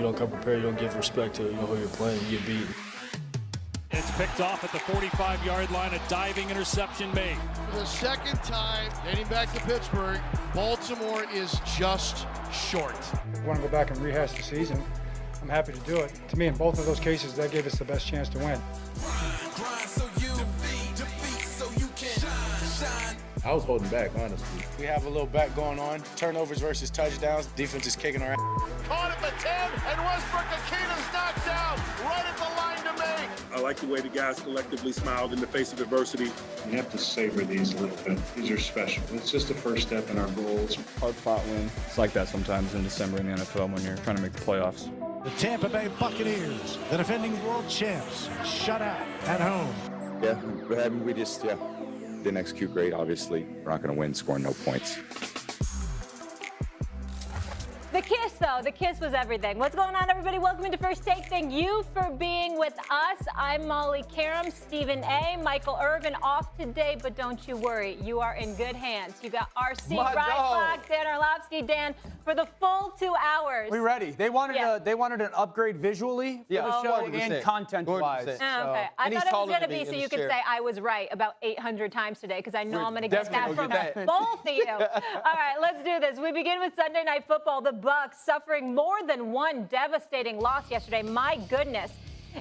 you don't come prepared, you don't give respect to who you're playing, you get beat. It's picked off at the 45-yard line, a diving interception made. For the second time, dating back to Pittsburgh, Baltimore is just short. I want to go back and rehash the season. I'm happy to do it. To me, in both of those cases, that gave us the best chance to win. I was holding back, honestly. We have a little bet going on. Turnovers versus touchdowns. Defense is kicking our ass. Caught at the 10, and Westbrook Akita's knocked down right at the line to make. I like the way the guys collectively smiled in the face of adversity. You have to savor these a little bit. These are special. It's just the first step in our goals. Hard-fought win. It's like that sometimes in December in the NFL when you're trying to make the playoffs. The Tampa Bay Buccaneers, the defending world champs, shut out at home. Yeah, we just didn't execute great, obviously. We're not going to win scoring no points. The kiss, though. The kiss was everything. What's going on, everybody? Welcome to First Take. Thank you for being with us. I'm Molly Karam, Stephen A., Michael Irvin off today, but don't you worry. You are in good hands. You got RC, Ryclock, Dan Orlovsky. Dan, for the full 2 hours. We ready. They wanted an upgrade visually for the show 100%. and content-wise. Okay. I thought it was going to be so you could say I was right about 800 times today because I know I'm going to get that from both of you. All right, let's do this. We begin with Sunday Night Football. The Bucs suffering more than one devastating loss yesterday. My goodness.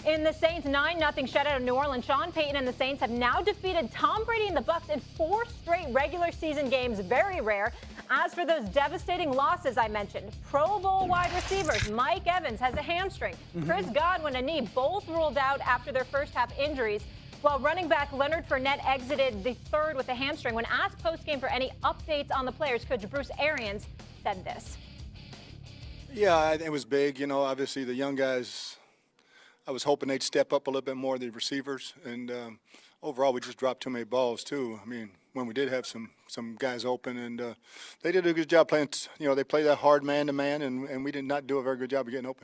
In the Saints' 9-0 shutout of New Orleans, Sean Payton and the Saints have now defeated Tom Brady and the Bucs in 4 straight regular season games. Very rare. As for those devastating losses I mentioned, Pro Bowl wide receivers, Mike Evans has a hamstring, Chris Godwin a knee, both ruled out after their first half injuries. While running back Leonard Fournette exited the third with a hamstring. When asked post-game for any updates on the players, Coach Bruce Arians said this. Yeah, it was big. You know, obviously the young guys, I was hoping they'd step up a little bit more, the receivers. And overall, we just dropped too many balls, too. I mean, when we did have some guys open, and they did a good job playing. You know, they played that hard man-to-man, and we did not do a very good job of getting open.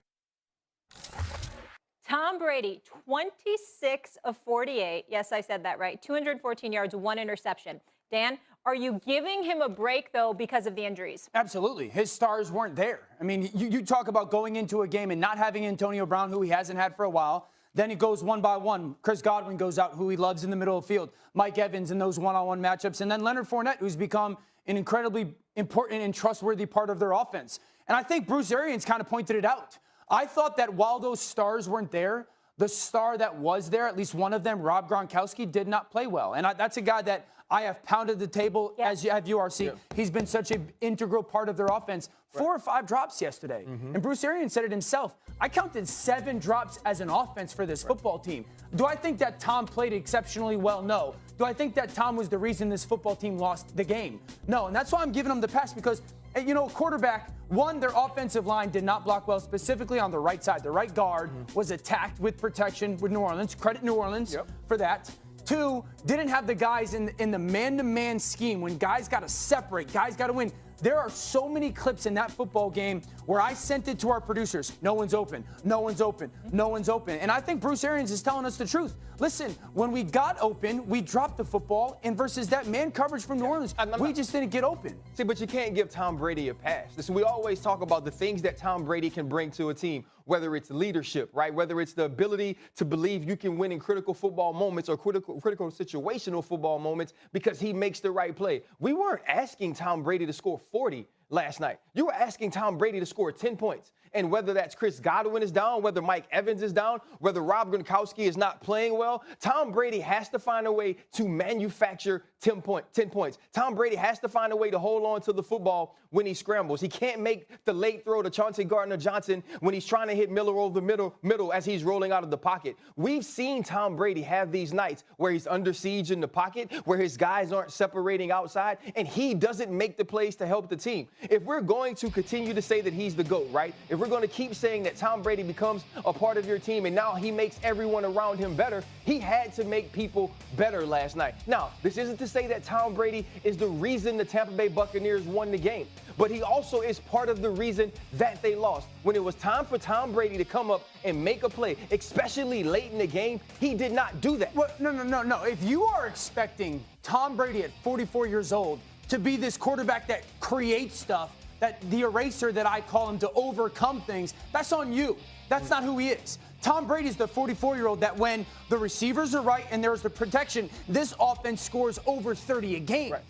Tom Brady, 26 of 48. Yes, I said that right. 214 yards, 1 interception. Dan, are you giving him a break, though, because of the injuries? Absolutely. His stars weren't there. I mean, you talk about going into a game and not having Antonio Brown, who he hasn't had for a while. Then it goes one by one. Chris Godwin goes out, who he loves in the middle of the field. Mike Evans in those one-on-one matchups. And then Leonard Fournette, who's become an incredibly important and trustworthy part of their offense. And I think Bruce Arians kind of pointed it out. I thought that while those stars weren't there, the star that was there, at least one of them, Rob Gronkowski, did not play well. And that's a guy that I have pounded the table, as you have URC. Yeah. He's been such an integral part of their offense. 4 or 5 drops yesterday. And Bruce Arians said it himself. I counted 7 drops as an offense for this football team. Do I think that Tom played exceptionally well? No. Do I think that Tom was the reason this football team lost the game? No. And that's why I'm giving him the pass because, you know, quarterback, one, their offensive line did not block well, specifically on the right side. The right guard was attacked with protection with New Orleans. Credit New Orleans for that. 2, didn't have the guys in the man-to-man scheme when guys got to separate, guys got to win. There are so many clips in that football game where I sent it to our producers. No one's open. No one's open. No one's open. And I think Bruce Arians is telling us the truth. Listen, when we got open, we dropped the football, and versus that man coverage from New Orleans, we just didn't get open. See, but you can't give Tom Brady a pass. Listen, we always talk about the things that Tom Brady can bring to a team, whether it's leadership, right? Whether it's the ability to believe you can win in critical football moments or critical situational football moments because he makes the right play. We weren't asking Tom Brady to score 40 last night. You were asking Tom Brady to score 10 points. And whether that's Chris Godwin is down, whether Mike Evans is down, whether Rob Gronkowski is not playing well, Tom Brady has to find a way to manufacture 10 points. Tom Brady has to find a way to hold on to the football when he scrambles. He can't make the late throw to Chauncey Gardner-Johnson when he's trying to hit Miller over the middle as he's rolling out of the pocket. We've seen Tom Brady have these nights where he's under siege in the pocket, where his guys aren't separating outside, and he doesn't make the plays to help the team. If we're going to continue to say that he's the GOAT, right? If we're going to keep saying that Tom Brady becomes a part of your team and now he makes everyone around him better, he had to make people better last night. Now, this isn't to say that Tom Brady is the reason the Tampa Bay Buccaneers won the game, but he also is part of the reason that they lost. When it was time for Tom Brady to come up and make a play, especially late in the game, he did not do that. Well, no. If you are expecting Tom Brady at 44 years old to be this quarterback that creates stuff, that the eraser that I call him to overcome things, that's on you. That's not who he is. Tom Brady's the 44-year-old that when the receivers are right and there's the protection, this offense scores over 30 a game. Right.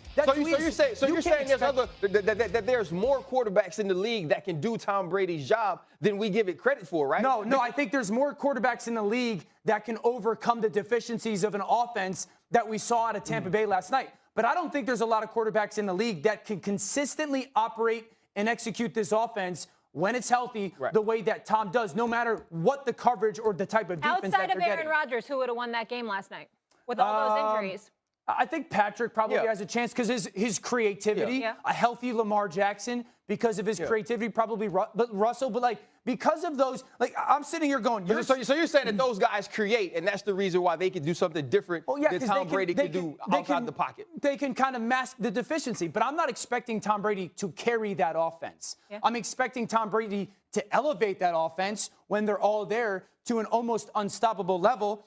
So you're saying that there's more quarterbacks in the league that can do Tom Brady's job than we give it credit for, right? No, I think there's more quarterbacks in the league that can overcome the deficiencies of an offense that we saw out of Tampa Bay last night. But I don't think there's a lot of quarterbacks in the league that can consistently operate and execute this offense when it's healthy, the way that Tom does, no matter what the coverage or the type of defense outside of Aaron Rodgers, who would have won that game last night with all those injuries? I think Patrick probably has a chance because his creativity, a healthy Lamar Jackson because of his creativity, probably Russell, but because of those, I'm sitting here going. So you're saying that those guys create, and that's the reason why they can do something different than Tom Brady can do outside the pocket. They can kind of mask the deficiency, but I'm not expecting Tom Brady to carry that offense. I'm expecting Tom Brady to elevate that offense when they're all there to an almost unstoppable level.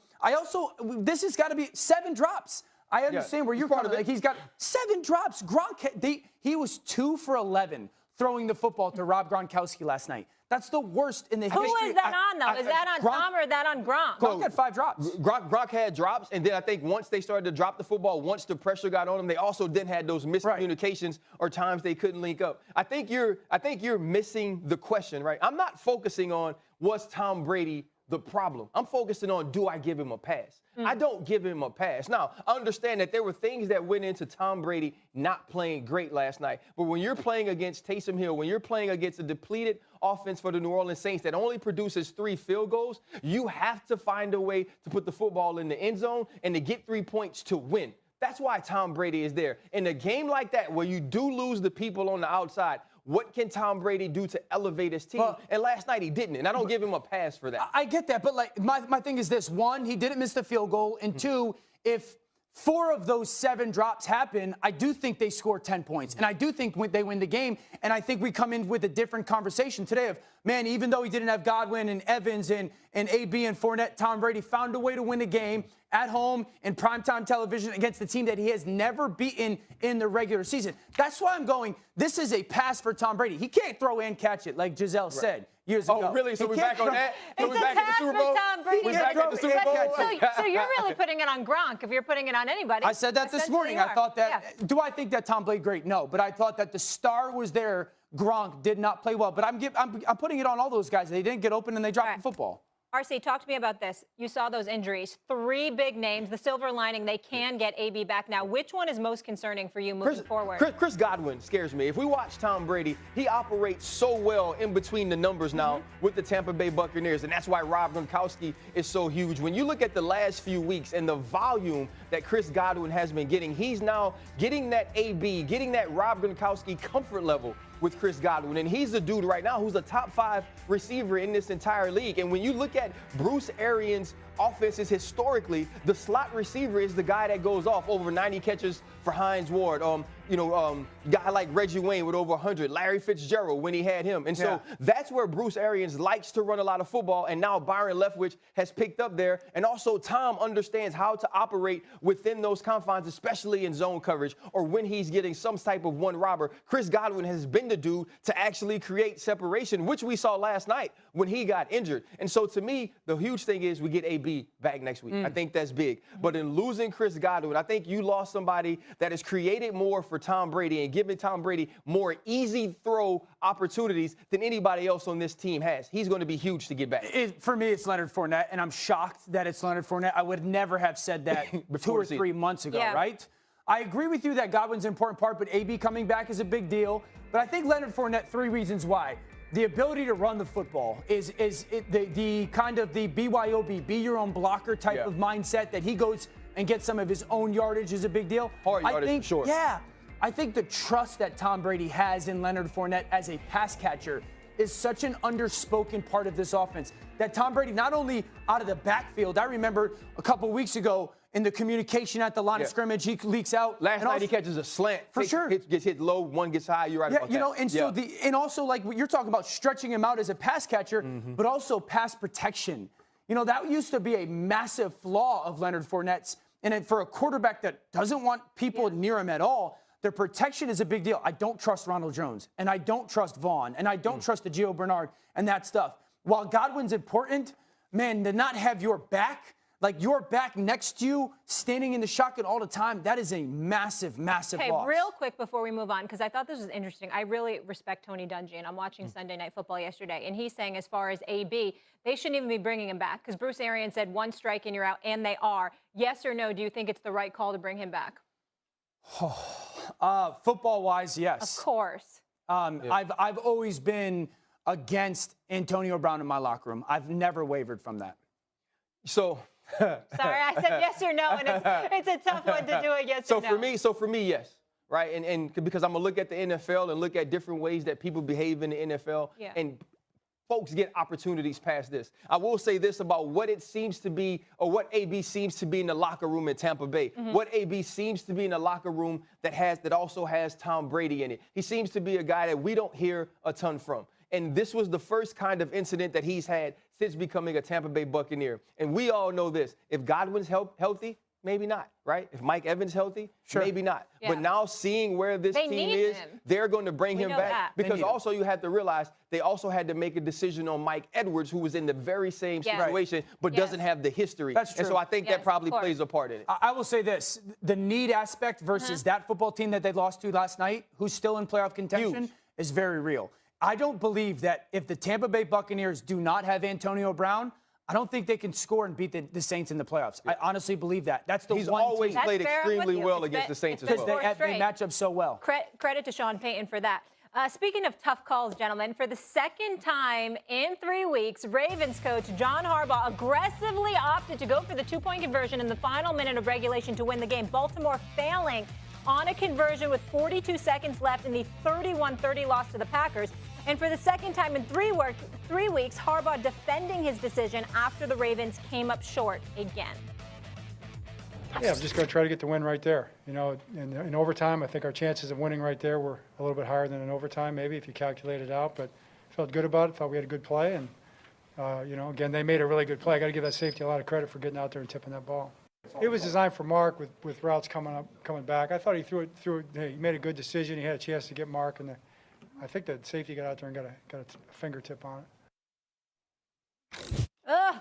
This has got to be 7 drops. I understand where you're coming from. He's got 7 drops. Gronk, he was 2 for 11 throwing the football to Rob Gronkowski last night. That's the worst in the history. Who is that on, though? Is that on Tom or is that on Gronk? Gronk had 5 drops. Gronk had drops, and then I think once they started to drop the football, once the pressure got on them, they also then had those miscommunications or times they couldn't link up. I think you're missing the question, right? I'm not focusing on was Tom Brady the problem. I'm focusing on, do I give him a pass? I don't give him a pass. Now, I understand that there were things that went into Tom Brady not playing great last night. But when you're playing against Taysom Hill, when you're playing against a depleted offense for the New Orleans Saints that only produces 3 field goals, you have to find a way to put the football in the end zone and to get 3 points to win. That's why Tom Brady is there. In a game like that, where you do lose the people on the outside, what can Tom Brady do to elevate his team? And last night he didn't, and I don't give him a pass for that. I get that, but my thing is this. 1, he didn't miss the field goal, and 2, if 4 of those 7 drops happen, I do think they score 10 points, and I do think they win the game, and I think we come in with a different conversation today of, man, even though he didn't have Godwin and Evans and AB and Fournette, Tom Brady found a way to win the game at home in primetime television against the team that he has never beaten in the regular season. That's why I'm going, this is a pass for Tom Brady. He can't throw and catch it, like Giselle said years ago. Oh, really? So we're back on that? It's a pass for Tom Brady. We're back at the Super Bowl? So you're really putting it on Gronk if you're putting it on anybody. I said that this morning. I thought that, do I think that Tom played great? No, but I thought that the star was there. Gronk did not play well, but I'm putting it on all those guys. They didn't get open and they dropped the football. RC, talk to me about this. You saw those injuries. 3 big names. The silver lining, they can get AB back now. Which one is most concerning for you moving forward? Chris Godwin scares me. If we watch Tom Brady, he operates so well in between the numbers now with the Tampa Bay Buccaneers, and that's why Rob Gronkowski is so huge. When you look at the last few weeks and the volume that Chris Godwin has been getting, he's now getting that AB, getting that Rob Gronkowski comfort level with Chris Godwin. And he's the dude right now who's a top 5 receiver in this entire league. And when you look at Bruce Arians' offenses historically, the slot receiver is the guy that goes off over 90 catches for Hines Ward. Guy like Reggie Wayne with over 100, Larry Fitzgerald when he had him. And so that's where Bruce Arians likes to run a lot of football. And now Byron Leftwich has picked up there. And also Tom understands how to operate within those confines, especially in zone coverage or when he's getting some type of one robber. Chris Godwin has been the dude to actually create separation, which we saw last night when he got injured. And so to me, the huge thing is we get AB back next week. I think that's big. But in losing Chris Godwin, I think you lost somebody that has created more for Tom Brady and giving Tom Brady more easy throw opportunities than anybody else on this team has. He's going to be huge to get back. For me, it's Leonard Fournette, and I'm shocked that it's Leonard Fournette. I would never have said that 2 or 3 months ago, right? I agree with you that Godwin's an important part, but AB coming back is a big deal. But I think Leonard Fournette, 3 reasons why. The ability to run the football is the kind of the BYOB, be your own blocker type of mindset that he goes and gets some of his own yardage is a big deal. Hard yardage, for sure. Yeah. I think the trust that Tom Brady has in Leonard Fournette as a pass catcher is such an underspoken part of this offense that Tom Brady, not only out of the backfield, I remember a couple weeks ago in the communication at the line of scrimmage, he leaks out. Last night he catches a slant. For sure. Gets hit low, one gets high. You're right about that. And also like you're talking about stretching him out as a pass catcher, but also pass protection. That used to be a massive flaw of Leonard Fournette's. And for a quarterback that doesn't want people near him at all, Their protection is a big deal. I don't trust Ronald Jones, and I don't trust Vaughn, and I don't trust the Gio Bernard and that stuff. While Godwin's important, man, to not have your back, like your back next to you, standing in the shotgun all the time, that is a massive, massive loss. Hey, real quick before we move on, because I thought this was interesting. I really respect Tony Dungy, and I'm watching Sunday Night Football yesterday, and he's saying as far as AB, they shouldn't even be bringing him back, because Bruce Arians said 1 strike and you're out, and they are. Yes or no, do you think it's the right call to bring him back? Football-wise, yes. Of course. I've always been against Antonio Brown in my locker room. I've never wavered from that. So... Sorry, I said yes or no, and it's a tough one to do it yes or no. So for me, yes. Right? And because I'm going to look at the NFL and look at different ways that people behave in the NFL. Yeah. And folks get opportunities past this. I will say this about what it seems to be, or what AB seems to be in the locker room in Tampa Bay. What AB seems to be in the locker room that also has Tom Brady in it. He seems to be a guy that we don't hear a ton from. And this was the first kind of incident that he's had since becoming a Tampa Bay Buccaneer. And we all know this. If Godwin's healthy, maybe not, right? If Mike Evans healthy, maybe not. Yeah. But now seeing where this team is, they're going to bring him back. Because also you have to realize they also had to make a decision on Mike Edwards, who was in the very same situation, but doesn't have the history. That's true. And so I think that probably plays a part in it. I will say this. The need aspect versus that football team that they lost to last night, who's still in playoff contention, is very real. I don't believe that if the Tampa Bay Buccaneers do not have Antonio Brown, I don't think they can score and beat the Saints in the playoffs. I honestly believe that. That's the He's one always team. played extremely well against the Saints as well. Because they match up so well. Credit to Sean Payton for that. Speaking of tough calls, gentlemen, for the second time in 3 weeks, Ravens coach John Harbaugh aggressively opted to go for the 2-point conversion in the final minute of regulation to win the game. Baltimore failing on a conversion with 42 seconds left in the 31-30 loss to the Packers. And for the second time in 3 weeks, Harbaugh defending his decision after the Ravens came up short again. Yeah, I'm just going to try to get the win right there. You know, in overtime, I think our chances of winning right there were a little bit higher than in overtime, maybe, if you calculate it out. But felt good about it, thought we had a good play. And, you know, again, they made a really good play. I got to give that safety a lot of credit for getting out there and tipping that ball. It was designed for Mark with routes coming back. I thought he he made a good decision. He had a chance to get Mark, and I think that safety got out there and got a fingertip on it.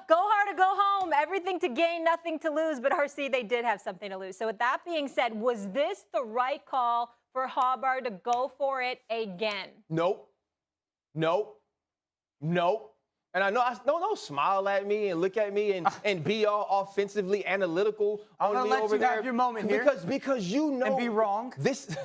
Go hard or go home. Everything to gain, nothing to lose. But RC, they did have something to lose. So with that being said, was this the right call for Harbaugh to go for it again? Nope. And I know, don't smile at me and look at me and be all offensively analytical on me over there. I'm going to let you have your moment here. Because you know. And be wrong. This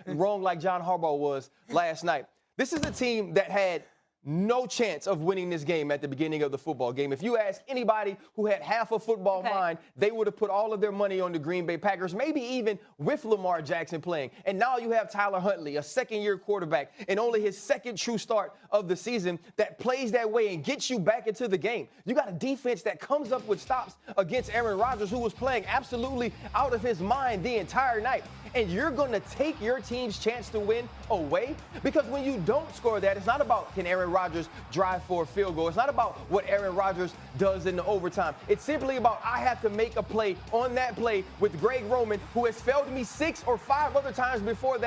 wrong like John Harbaugh was last night. This is a team that had no chance of winning this game at the beginning of the football game. If you ask anybody who had half a football mind, they would have put all of their money on the Green Bay Packers, maybe even with Lamar Jackson playing. And now you have Tyler Huntley, a second-year quarterback, and only his second true start of the season that plays that way and gets you back into the game. You got a defense that comes up with stops against Aaron Rodgers, who was playing absolutely out of his mind the entire night. And you're going to take your team's chance to win away? Because when you don't score that, it's not about can Aaron Rodgers drive for a field goal. It's not about what Aaron Rodgers does in the overtime. It's simply about I have to make a play on that play with Greg Roman, who has failed me 6 or 5 other times before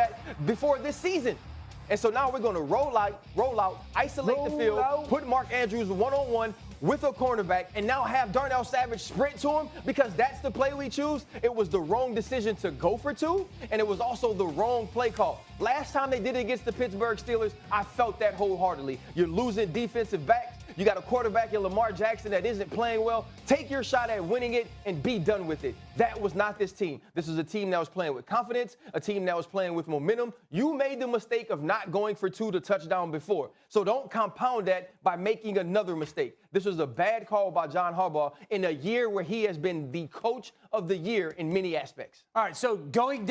this season. And so now we're going to roll out, isolate the field, put Mark Andrews one-on-one with a cornerback, and now have Darnell Savage sprint to him because that's the play we choose. It was the wrong decision to go for 2, and it was also the wrong play call. Last time they did it against the Pittsburgh Steelers, I felt that wholeheartedly. You're losing defensive backs. You got a quarterback in Lamar Jackson that isn't playing well. Take your shot at winning it and be done with it. That was not this team. This was a team that was playing with confidence, a team that was playing with momentum. You made the mistake of not going for 2 to touchdown before. So don't compound that by making another mistake. This was a bad call by John Harbaugh in a year where he has been the coach of the year in many aspects. All right, so going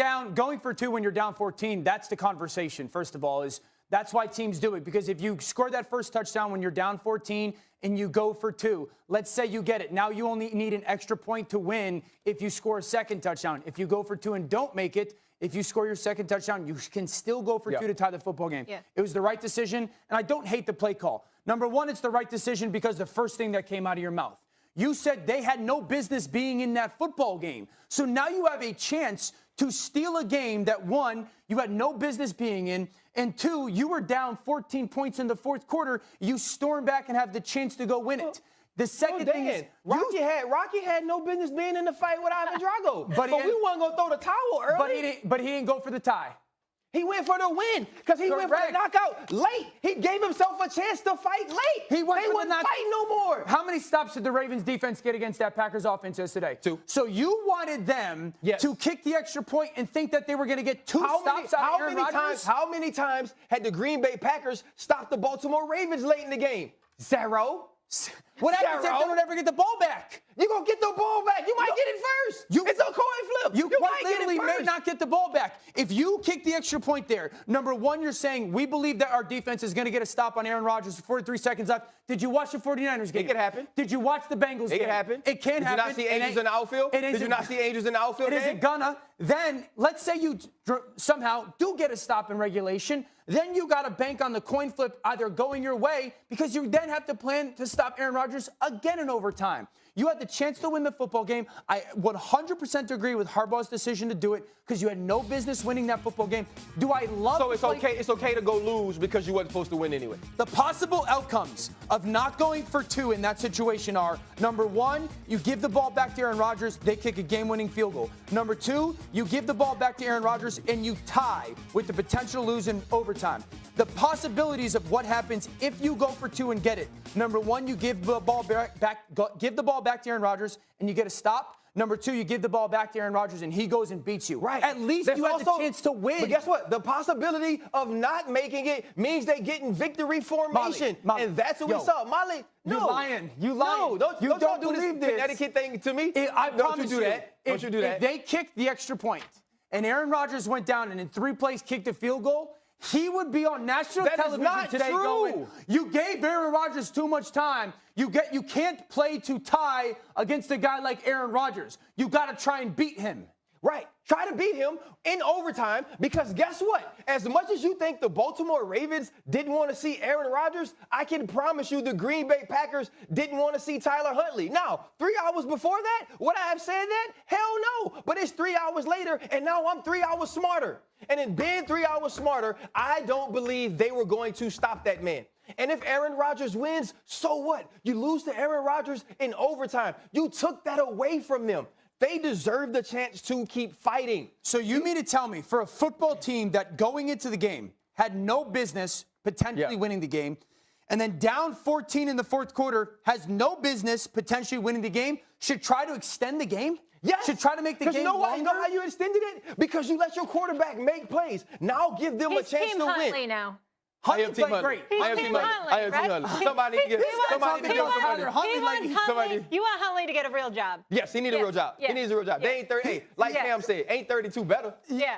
for 2 when you're down 14, that's the conversation, first of all, is that's why teams do it. Because if you score that first touchdown when you're down 14 and you go for 2, let's say you get it. Now you only need an extra point to win if you score a second touchdown. If you go for 2 and don't make it, if you score your second touchdown, you can still go for 2 to tie the football game. It was the right decision, and I don't hate the play call. Number one, it's the right decision because the first thing that came out of your mouth. you said they had no business being in that football game. So now you have a chance to steal a game that, one, you had no business being in, and two, you were down 14 points in the fourth quarter. You storm back and have the chance to go win it. The second thing is, Rocky had no business being in the fight with Ivan Drago. but we weren't going to throw the towel early. But he didn't go for the tie. He went for the win because he went for the knockout late. He gave himself a chance to fight late. They wouldn't fight no more. How many stops did the Ravens defense get against that Packers offense yesterday? 2. So you wanted them to kick the extra point and think that they were going to get 2 stops out of Aaron Rodgers? How many times had the Green Bay Packers stopped the Baltimore Ravens late in the game? 0. What happens if they don't ever get the ball back? You're going to get the ball back. You might get it first. It's a coin flip. You quite literally may not get the ball back. If you kick the extra point there, number one, you're saying we believe that our defense is going to get a stop on Aaron Rodgers with 43 seconds left. Did you watch the 49ers game? It could happen. Did you watch the Bengals game? It could happen. It can happen. Did you not see angels in the outfield? Did you not see angels in the outfield? It isn't gonna. Then, let's say you somehow do get a stop in regulation. Then you got to bank on the coin flip either going your way because you then have to plan to stop Aaron Rodgers again in overtime. You had the chance to win the football game. I 100% agree with Harbaugh's decision to do it because you had no business winning that football game. Do I love? So it's okay. It's okay to go lose because you weren't supposed to win anyway. The possible outcomes of not going for 2 in that situation are: number 1, you give the ball back to Aaron Rodgers, they kick a game-winning field goal. Number 2, you give the ball back to Aaron Rodgers and you tie with the potential to lose in overtime. The possibilities of what happens if you go for 2 and get it: number 1, you give the ball back to Aaron Rodgers and you get a stop. Number 2, you give the ball back to Aaron Rodgers and he goes and beats you. Right. At least you had the chance to win. But guess what? The possibility of not making it means they get in victory formation. Molly, and that's what we saw. Molly, no. You lying. You No, lying. don't do this Connecticut thing to me. Don't you do that. Don't you do that. If they kicked the extra point and Aaron Rodgers went down and in 3 plays kicked a field goal, he would be on national television today going, you gave Aaron Rodgers too much time. You can't play to tie against a guy like Aaron Rodgers. You got to try and beat him. Right. Try to beat him in overtime because guess what? As much as you think the Baltimore Ravens didn't want to see Aaron Rodgers, I can promise you the Green Bay Packers didn't want to see Tyler Huntley. Now, 3 hours before that, would I have said that? Hell no. But it's 3 hours later, and now I'm 3 hours smarter. And in being 3 hours smarter, I don't believe they were going to stop that man. And if Aaron Rodgers wins, so what? You lose to Aaron Rodgers in overtime. You took that away from them. They deserve the chance to keep fighting. So you mean to tell me, for a football team that going into the game had no business potentially winning the game, and then down 14 in the fourth quarter has no business potentially winning the game, should try to extend the game? Yes. Should try to make the game longer? You know how you extended it? Because you let your quarterback make plays. Now give them a chance to win. Huntley now. Huntley played great. I am Team Huntley. Somebody to get Huntley. You want Huntley to get a real job. Yes, he needs a real job. He needs a real job. They ain't 38. Like Cam said, ain't 32 better. Yeah.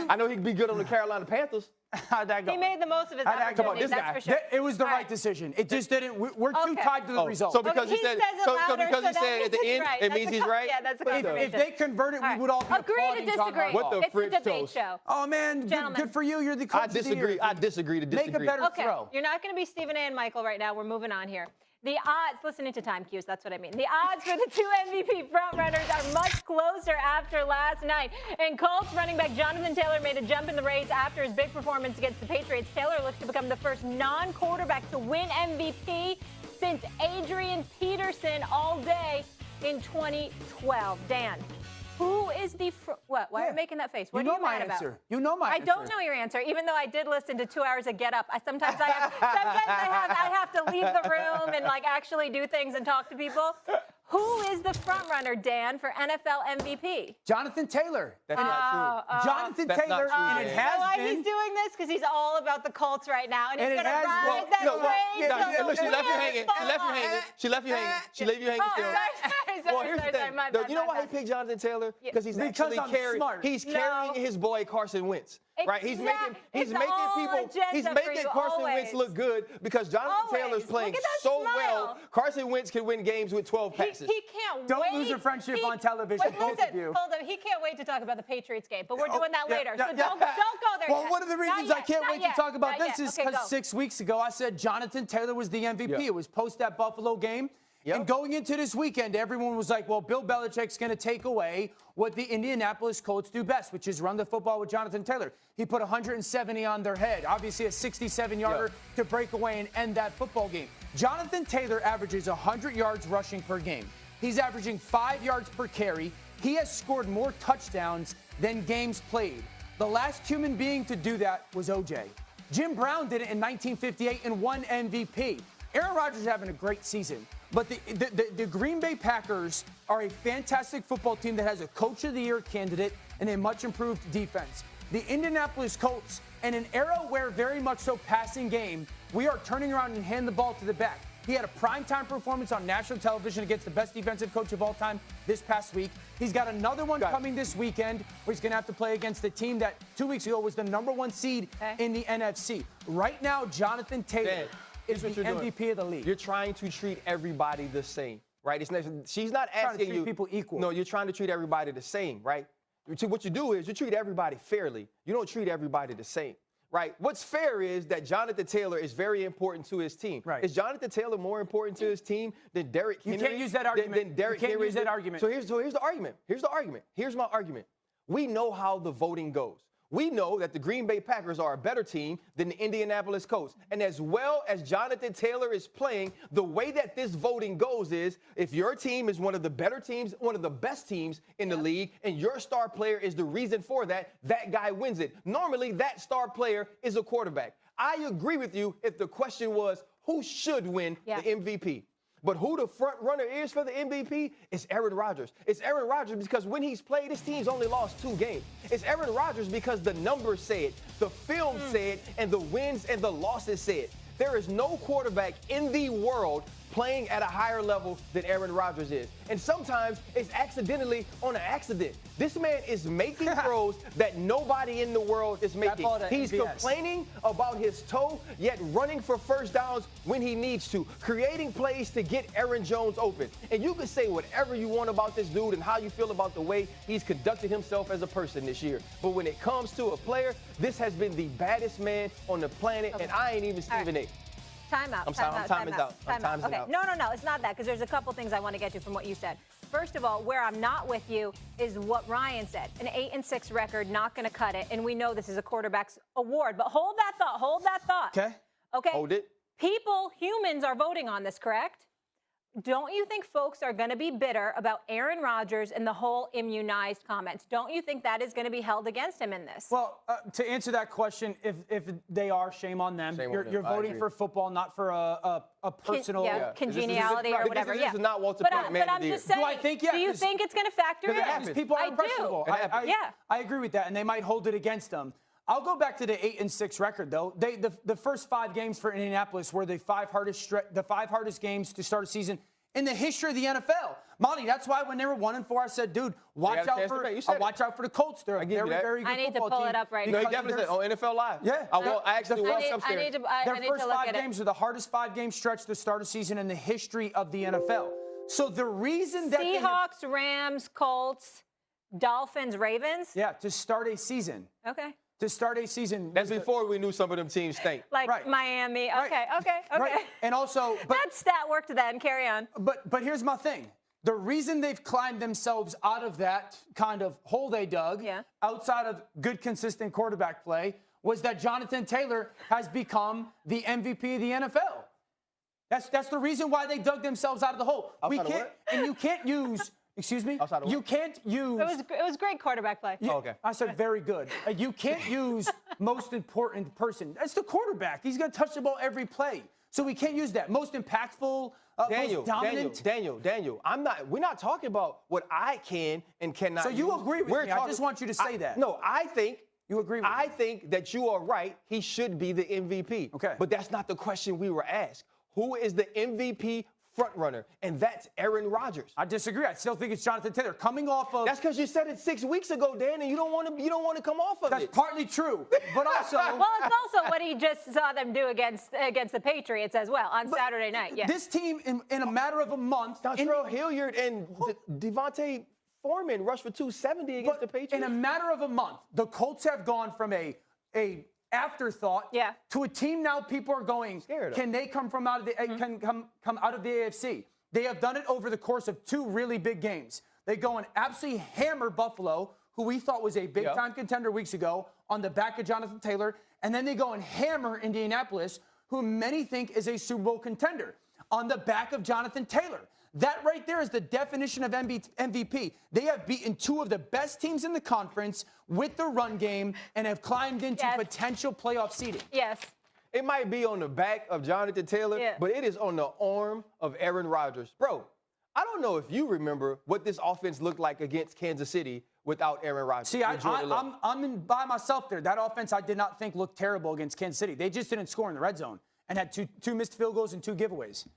I know he could be good on the Carolina Panthers. How'd that go? He made the most of his opportunities, that's for sure. It was the right decision. It just didn't. We're too tied to the result. So because he said at the end, it means he's right? Yeah, that's a confirmation. If they convert it, we would all be agree to disagree. What the frick It's a debate show. Oh, man, good for you. You're the coach. I disagree to disagree. Make a better throw. You're not going to be Stephen A. and Michael right now. We're moving on here. The odds, listening to time cues, that's what I mean. The odds for the 2 MVP frontrunners are much closer after last night. And Colts running back Jonathan Taylor made a jump in the race after his big performance against the Patriots. Taylor looks to become the first non-quarterback to win MVP since Adrian Peterson all day in 2012. Dan, who is the what? Why are you making that face? What are you mad about? You know my answer. I don't know your answer, even though I did listen to 2 hours of Get Up. Sometimes I have to leave the room and actually do things and talk to people. Who is the front runner, Dan, for NFL MVP? Jonathan Taylor. That's not true. Jonathan Taylor, and it has why been. He's doing this? Because he's all about the Colts right now, and he's going to ride that train. Look, she left you hanging. She left you hanging still. Well, here's the thing. You know why he picked Jonathan Taylor? Because he's actually carrying his boy Carson Wentz. Right, he's making Carson Wentz look good because Jonathan Taylor's playing so well. Carson Wentz can win games with 12 passes. He can't wait. Don't lose your friendship on television, both of you. Hold on, he can't wait to talk about the Patriots game, but we're doing that later. So don't go there. Well, one of the reasons I can't wait to talk about this is because 6 weeks ago I said Jonathan Taylor was the MVP. It was post that Buffalo game. Yep. And going into this weekend, everyone was like, well, Bill Belichick's going to take away what the Indianapolis Colts do best, which is run the football with Jonathan Taylor. He put 170 on their head, obviously a 67-yarder to break away and end that football game. Jonathan Taylor averages 100 yards rushing per game. He's averaging 5 yards per carry. He has scored more touchdowns than games played. The last human being to do that was O.J. Jim Brown did it in 1958 and won MVP. Aaron Rodgers is having a great season, but the Green Bay Packers are a fantastic football team that has a Coach of the Year candidate and a much improved defense. The Indianapolis Colts, in an era where very much so passing game, we are turning around and hand the ball to the back. He had a primetime performance on national television against the best defensive coach of all time this past week. He's got another one coming this weekend where he's going to have to play against a team that 2 weeks ago was the #1 seed in the NFC. Right now, Jonathan Taylor is the MVP of the league. You're trying to treat everybody the same, right? She's not asking you. People equal. No, you're trying to treat everybody the same, right? What you do is you treat everybody fairly. You don't treat everybody the same. Right. What's fair is that Jonathan Taylor is very important to his team. Right. Is Jonathan Taylor more important to his team than Derrick Henry? You can't use that argument. You can't use that argument. So here's the argument. Here's my argument. We know how the voting goes. We know that the Green Bay Packers are a better team than the Indianapolis Colts. And as well as Jonathan Taylor is playing, the way that this voting goes is if your team is one of the better teams, one of the best teams in the league, and your star player is the reason for that, that guy wins it. Normally, that star player is a quarterback. I agree with you if the question was who should win the MVP. But who the front runner is for the MVP is Aaron Rodgers. It's Aaron Rodgers because when he's played, his team's only lost 2 games. It's Aaron Rodgers because the numbers say it, the film say it, and the wins and the losses say it. There is no quarterback in the world playing at a higher level than Aaron Rodgers is. And sometimes it's accidentally on an accident. This man is making throws that nobody in the world is making. He's complaining about his toe, yet running for first downs when he needs to, creating plays to get Aaron Jones open. And you can say whatever you want about this dude and how you feel about the way he's conducted himself as a person this year. But when it comes to a player, this has been the baddest man on the planet, and I ain't even Stephen A. Time out. Time is out. Okay. No, it's not that, because there's a couple things I want to get to from what you said. First of all, where I'm not with you is what Ryan said. An 8-6 record, not going to cut it. And we know this is a quarterback's award. But hold that thought. Okay. Hold it. Humans are voting on this, correct? Don't you think folks are going to be bitter about Aaron Rodgers and the whole immunized comments? Don't you think that is going to be held against him in this? Well, to answer that question, if they are, shame on them. You're voting for football, not for a personal congeniality or whatever. This is not Walter Payton Man of the Year. Just saying, do I think do you think it's going to factor in? People are impressionable. I agree with that, and they might hold it against them. I'll go back to the 8-6 record, though. The first 5 games for Indianapolis were the 5 hardest games to start a season in the history of the NFL. Monty, that's why when they were 1-4, I said, dude, watch out for the Colts. They're a very, very good football team. I need to pull it up right now. No, you definitely said on NFL Live. Yeah. I actually watched upstairs. Their first 5 games are the hardest 5-game stretch to start a season in the history of the NFL. So the reason that Seahawks, Rams, Colts, Dolphins, Ravens? Yeah, to start a season. Okay. To start a season. That's before we knew some of them teams stink. Like Miami. Okay. Right. And also, that stat worked then. Carry on. But here's my thing. The reason they've climbed themselves out of that kind of hole they dug, outside of good, consistent quarterback play, was that Jonathan Taylor has become the MVP of the NFL. That's the reason why they dug themselves out of the hole. You can't use. Excuse me? You can't use... It was great quarterback play. Okay. I said very good. You can't use most important person. That's the quarterback. He's going to touch the ball every play. So we can't use that. Most impactful, most dominant. Daniel, we're not talking about what I can and cannot So you agree with me. I just want you to say that. No, I think... You agree with me? I think that you are right. He should be the MVP. Okay. But that's not the question we were asked. Who is the MVP front runner? And that's Aaron Rodgers. I disagree. I still think it's Jonathan Taylor coming off of. That's because you said it 6 weeks ago, Dan, and you don't want to come off of it. That's partly true, but also. Well, it's also what he just saw them do against the Patriots as well on Saturday night. Yeah. This team, in a matter of a month, Dontrell Hilliard and Devontae Foreman rushed for 270 against the Patriots. In a matter of a month, the Colts have gone from a afterthought to a team now people are going, can they come from out of the come out of the AFC? They have done it over the course of 2 really big games. They go and absolutely hammer Buffalo, who we thought was a big-time contender weeks ago, on the back of Jonathan Taylor. And then they go and hammer Indianapolis, who many think is a Super Bowl contender, on the back of Jonathan Taylor. That right there is the definition of MVP. They have beaten 2 of the best teams in the conference with the run game and have climbed into potential playoff seeding. Yes. It might be on the back of Jonathan Taylor, but it is on the arm of Aaron Rodgers. Bro, I don't know if you remember what this offense looked like against Kansas City without Aaron Rodgers. See, I'm by myself there. That offense I did not think looked terrible against Kansas City. They just didn't score in the red zone and had two missed field goals and 2 giveaways.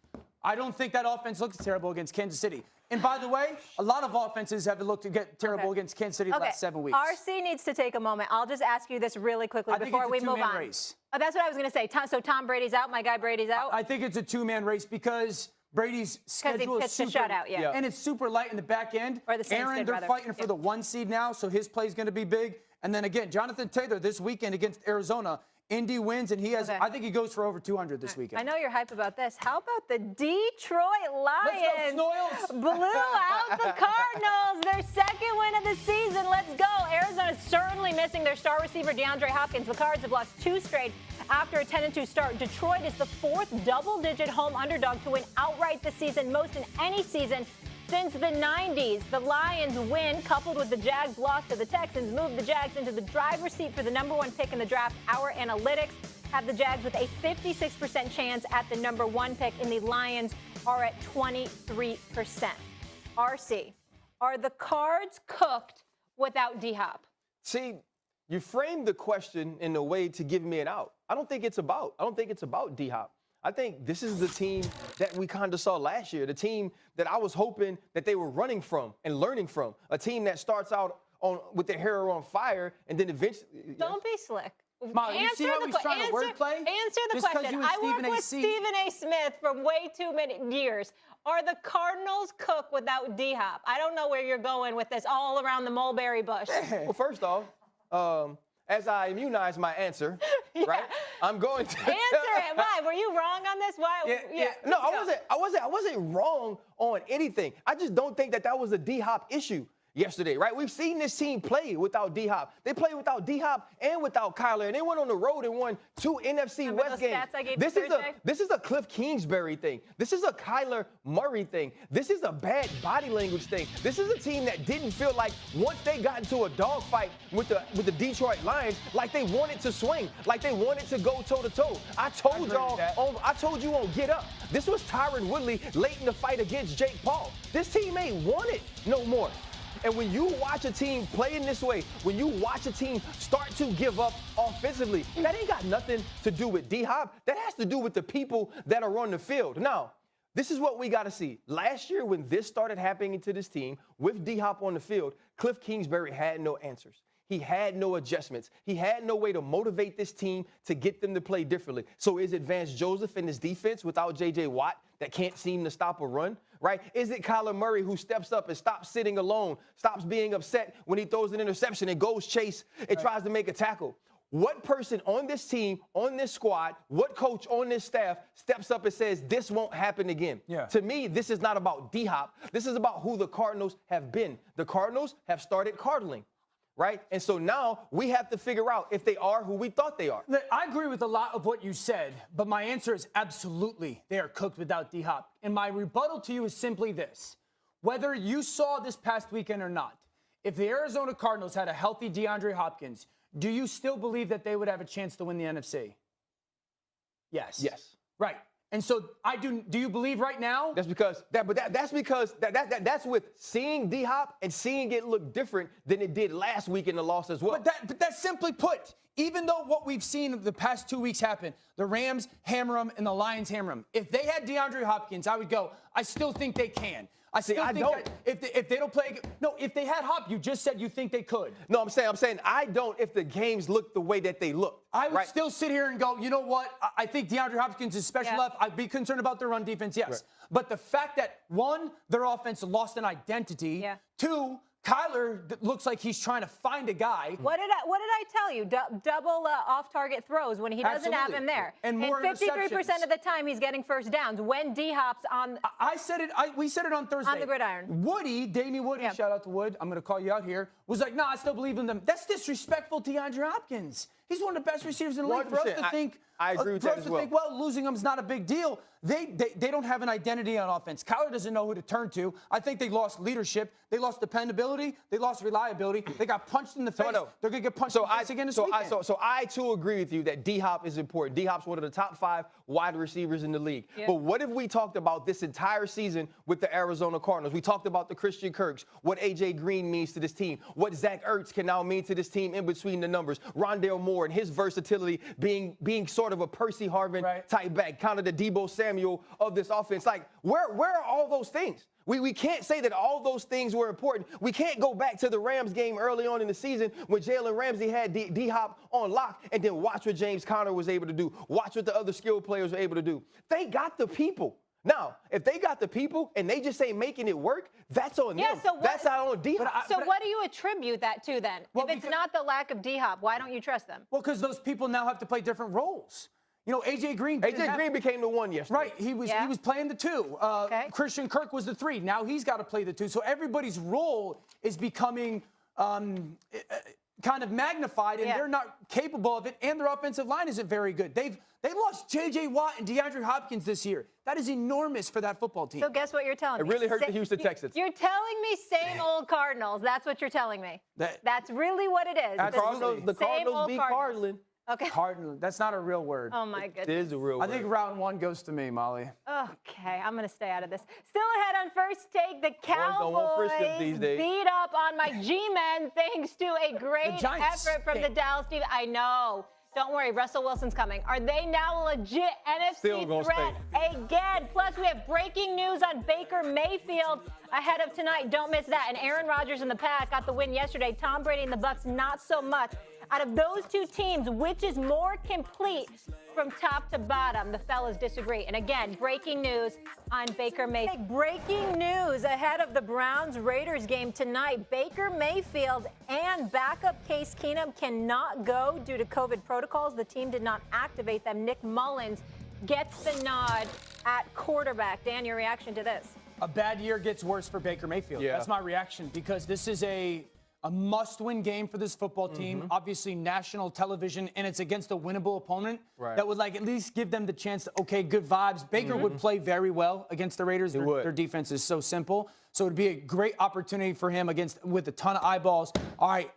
I don't think that offense looks terrible against Kansas City. And by the way, a lot of offenses have looked terrible against Kansas City the last 7 weeks. RC needs to take a moment. I'll just ask you this really quickly before we move on. Race. Oh, that's what I was going to say. So Tom Brady's out. My guy Brady's out. I think it's a 2-man race because Brady's schedule is super, shutout, and it's super light in the back end. Or the Aaron, they're fighting for the 1 seed now, so his play is going to be big. And then again, Jonathan Taylor this weekend against Arizona. Indy wins, and he has. I think he goes for over 200 this weekend. I know you're hype about this. How about the Detroit Lions? Let's go, Snoils. Blew out the Cardinals. Their 2nd win of the season. Let's go. Arizona's certainly missing their star receiver, DeAndre Hopkins. The Cards have lost 2 straight after a 10-2 start. Detroit is the 4th double-digit home underdog to win outright this season, most in any season since the 90s. The Lions win, coupled with the Jags' loss to the Texans, moved the Jags into the driver's seat for the #1 pick in the draft. Our analytics have the Jags with a 56% chance at the #1 pick, and the Lions are at 23%. RC, are the Cards cooked without D-Hop? See, you framed the question in a way to give me an out. I don't think it's about D-Hop. I think this is the team that we kind of saw last year, the team that I was hoping that they were running from and learning from, a team that starts out with their hair on fire and then eventually. Don't be slick. Ma, you see how he's trying to wordplay? Answer the question. I work with Stephen A. Smith from way too many years. Are the Cardinals cooked without D-Hop? I don't know where you're going with this all around the mulberry bush. Well, first off, as I immunize my answer, right? I'm going to answer it. Why? Were you wrong on this? Why? No, I wasn't wrong on anything. I just don't think that was a D-Hop issue yesterday, right? We've seen this team play without D-Hop. They played without D-Hop and without Kyler, and they went on the road and won 2 NFC West games. This is a Cliff Kingsbury thing. This is a Kyler Murray thing. This is a bad body language thing. This is a team that didn't feel like once they got into a dogfight with the Detroit Lions, like they wanted to swing, like they wanted to go toe-to-toe. I told you on Get Up. This was Tyron Woodley late in the fight against Jake Paul. This team ain't won it no more. And when you watch a team play in this way, when you watch a team start to give up offensively, that ain't got nothing to do with D-Hop. That has to do with the people that are on the field. Now, this is what we got to see. Last year, when this started happening to this team with D-Hop on the field, Cliff Kingsbury had no answers. He had no adjustments. He had no way to motivate this team to get them to play differently. So is it Vance Joseph and his defense without J.J. Watt that can't seem to stop a run? Right? Is it Kyler Murray who steps up and stops sitting alone, stops being upset when he throws an interception and goes chase and tries to make a tackle? What person on this team, on this squad, what coach on this staff steps up and says this won't happen again? To me, this is not about D-Hop. This is about who the Cardinals have been. The Cardinals have started cardling. Right? And so now we have to figure out if they are who we thought they are. I agree with a lot of what you said, but my answer is absolutely they are cooked without D-Hop. And my rebuttal to you is simply this. Whether you saw this past weekend or not, if the Arizona Cardinals had a healthy DeAndre Hopkins, do you still believe that they would have a chance to win the NFC? Yes. Yes. Right. And so do you believe right now? That's with seeing D-Hop and seeing it look different than it did last week in the loss as well. But that's simply put, even though what we've seen the past 2 weeks happen, the Rams hammer them and the Lions hammer them. If they had DeAndre Hopkins, I would go, I still think they can. I still think that if they don't play, no, if they had Hop, you just said you think they could. No, I'm saying I don't if the games look the way that they look. I would still sit here and go, you know what? I think DeAndre Hopkins is special enough. I'd be concerned about their run defense, yes. But the fact that, one, their offense lost an identity. 2, Kyler looks like he's trying to find a guy. What did I tell you? Double off-target throws when he doesn't have him there. And more 53% of the time he's getting first downs when D-Hop's on. I said it. We said it on Thursday. On the gridiron. Damien Woody, shout out to Wood. I'm going to call you out here. Was like, no, I still believe in them. That's disrespectful to DeAndre Hopkins. He's one of the best receivers in the league. For us to think, I agree with that as well. Think, well, losing him is not a big deal. They don't have an identity on offense. Kyler doesn't know who to turn to. I think they lost leadership. They lost dependability. They lost reliability. They got punched in the face. They're going to get punched in the face again this weekend. So I, too, agree with you that D-Hop is important. D-Hop's one of the top 5 wide receivers in the league. Yeah. But what if we talked about this entire season with the Arizona Cardinals? We talked about the Christian Kirks, what A.J. Green means to this team, what Zach Ertz can now mean to this team in between the numbers, Rondale Moore and his versatility being sort of a Percy Harvin type back, kind of the Deebo Samuel of this offense. Like, where are all those things? We can't say that all those things were important. We can't go back to the Rams game early on in the season when Jalen Ramsey had D-Hop on lock and then watch what James Conner was able to do. Watch what the other skilled players were able to do. They got the people. Now, if they got the people and they just ain't making it work, that's on them. So that's not on D-Hop. So what do you attribute that to then? Well, if it's not the lack of D-Hop, why don't you trust them? Well, because those people now have to play different roles. You know, A.J. Green became the 1 yesterday. Right. He was playing the 2. Christian Kirk was the 3. Now he's got to play the 2. So everybody's role is becoming kind of magnified, and they're not capable of it, and their offensive line isn't very good. They lost J.J. Watt and DeAndre Hopkins this year. That is enormous for that football team. So guess what you're telling me? It really hurt the Houston Texans. You're telling me same old Cardinals. That's what you're telling me. That's really what it is. The Cardinals beat Cardinals. Okay. Cardinal. That's not a real word. Oh, my goodness. It is a real word. I think round 1 goes to me, Molly. Okay, I'm going to stay out of this. Still ahead on First Take, the Cowboys beat up on my G-men thanks to a great effort from the Dallas team. I know. Don't worry, Russell Wilson's coming. Are they now a legit NFC threat again? Plus, we have breaking news on Baker Mayfield ahead of tonight. Don't miss that. And Aaron Rodgers and the Pack got the win yesterday. Tom Brady and the Bucs, not so much. Out of those two teams, which is more complete from top to bottom? The fellas disagree. And again, breaking news on Baker Mayfield. Breaking news ahead of the Browns-Raiders game tonight. Baker Mayfield and backup Case Keenum cannot go due to COVID protocols. The team did not activate them. Nick Mullins gets the nod at quarterback. Dan, your reaction to this? A bad year gets worse for Baker Mayfield. That's my reaction, because this is a must-win game for this football team. Obviously, national television, and it's against a winnable opponent that would at least give them the chance to, okay, good vibes. Baker would play very well against the Raiders. Their defense is so simple. So it would be a great opportunity for him with a ton of eyeballs. All right,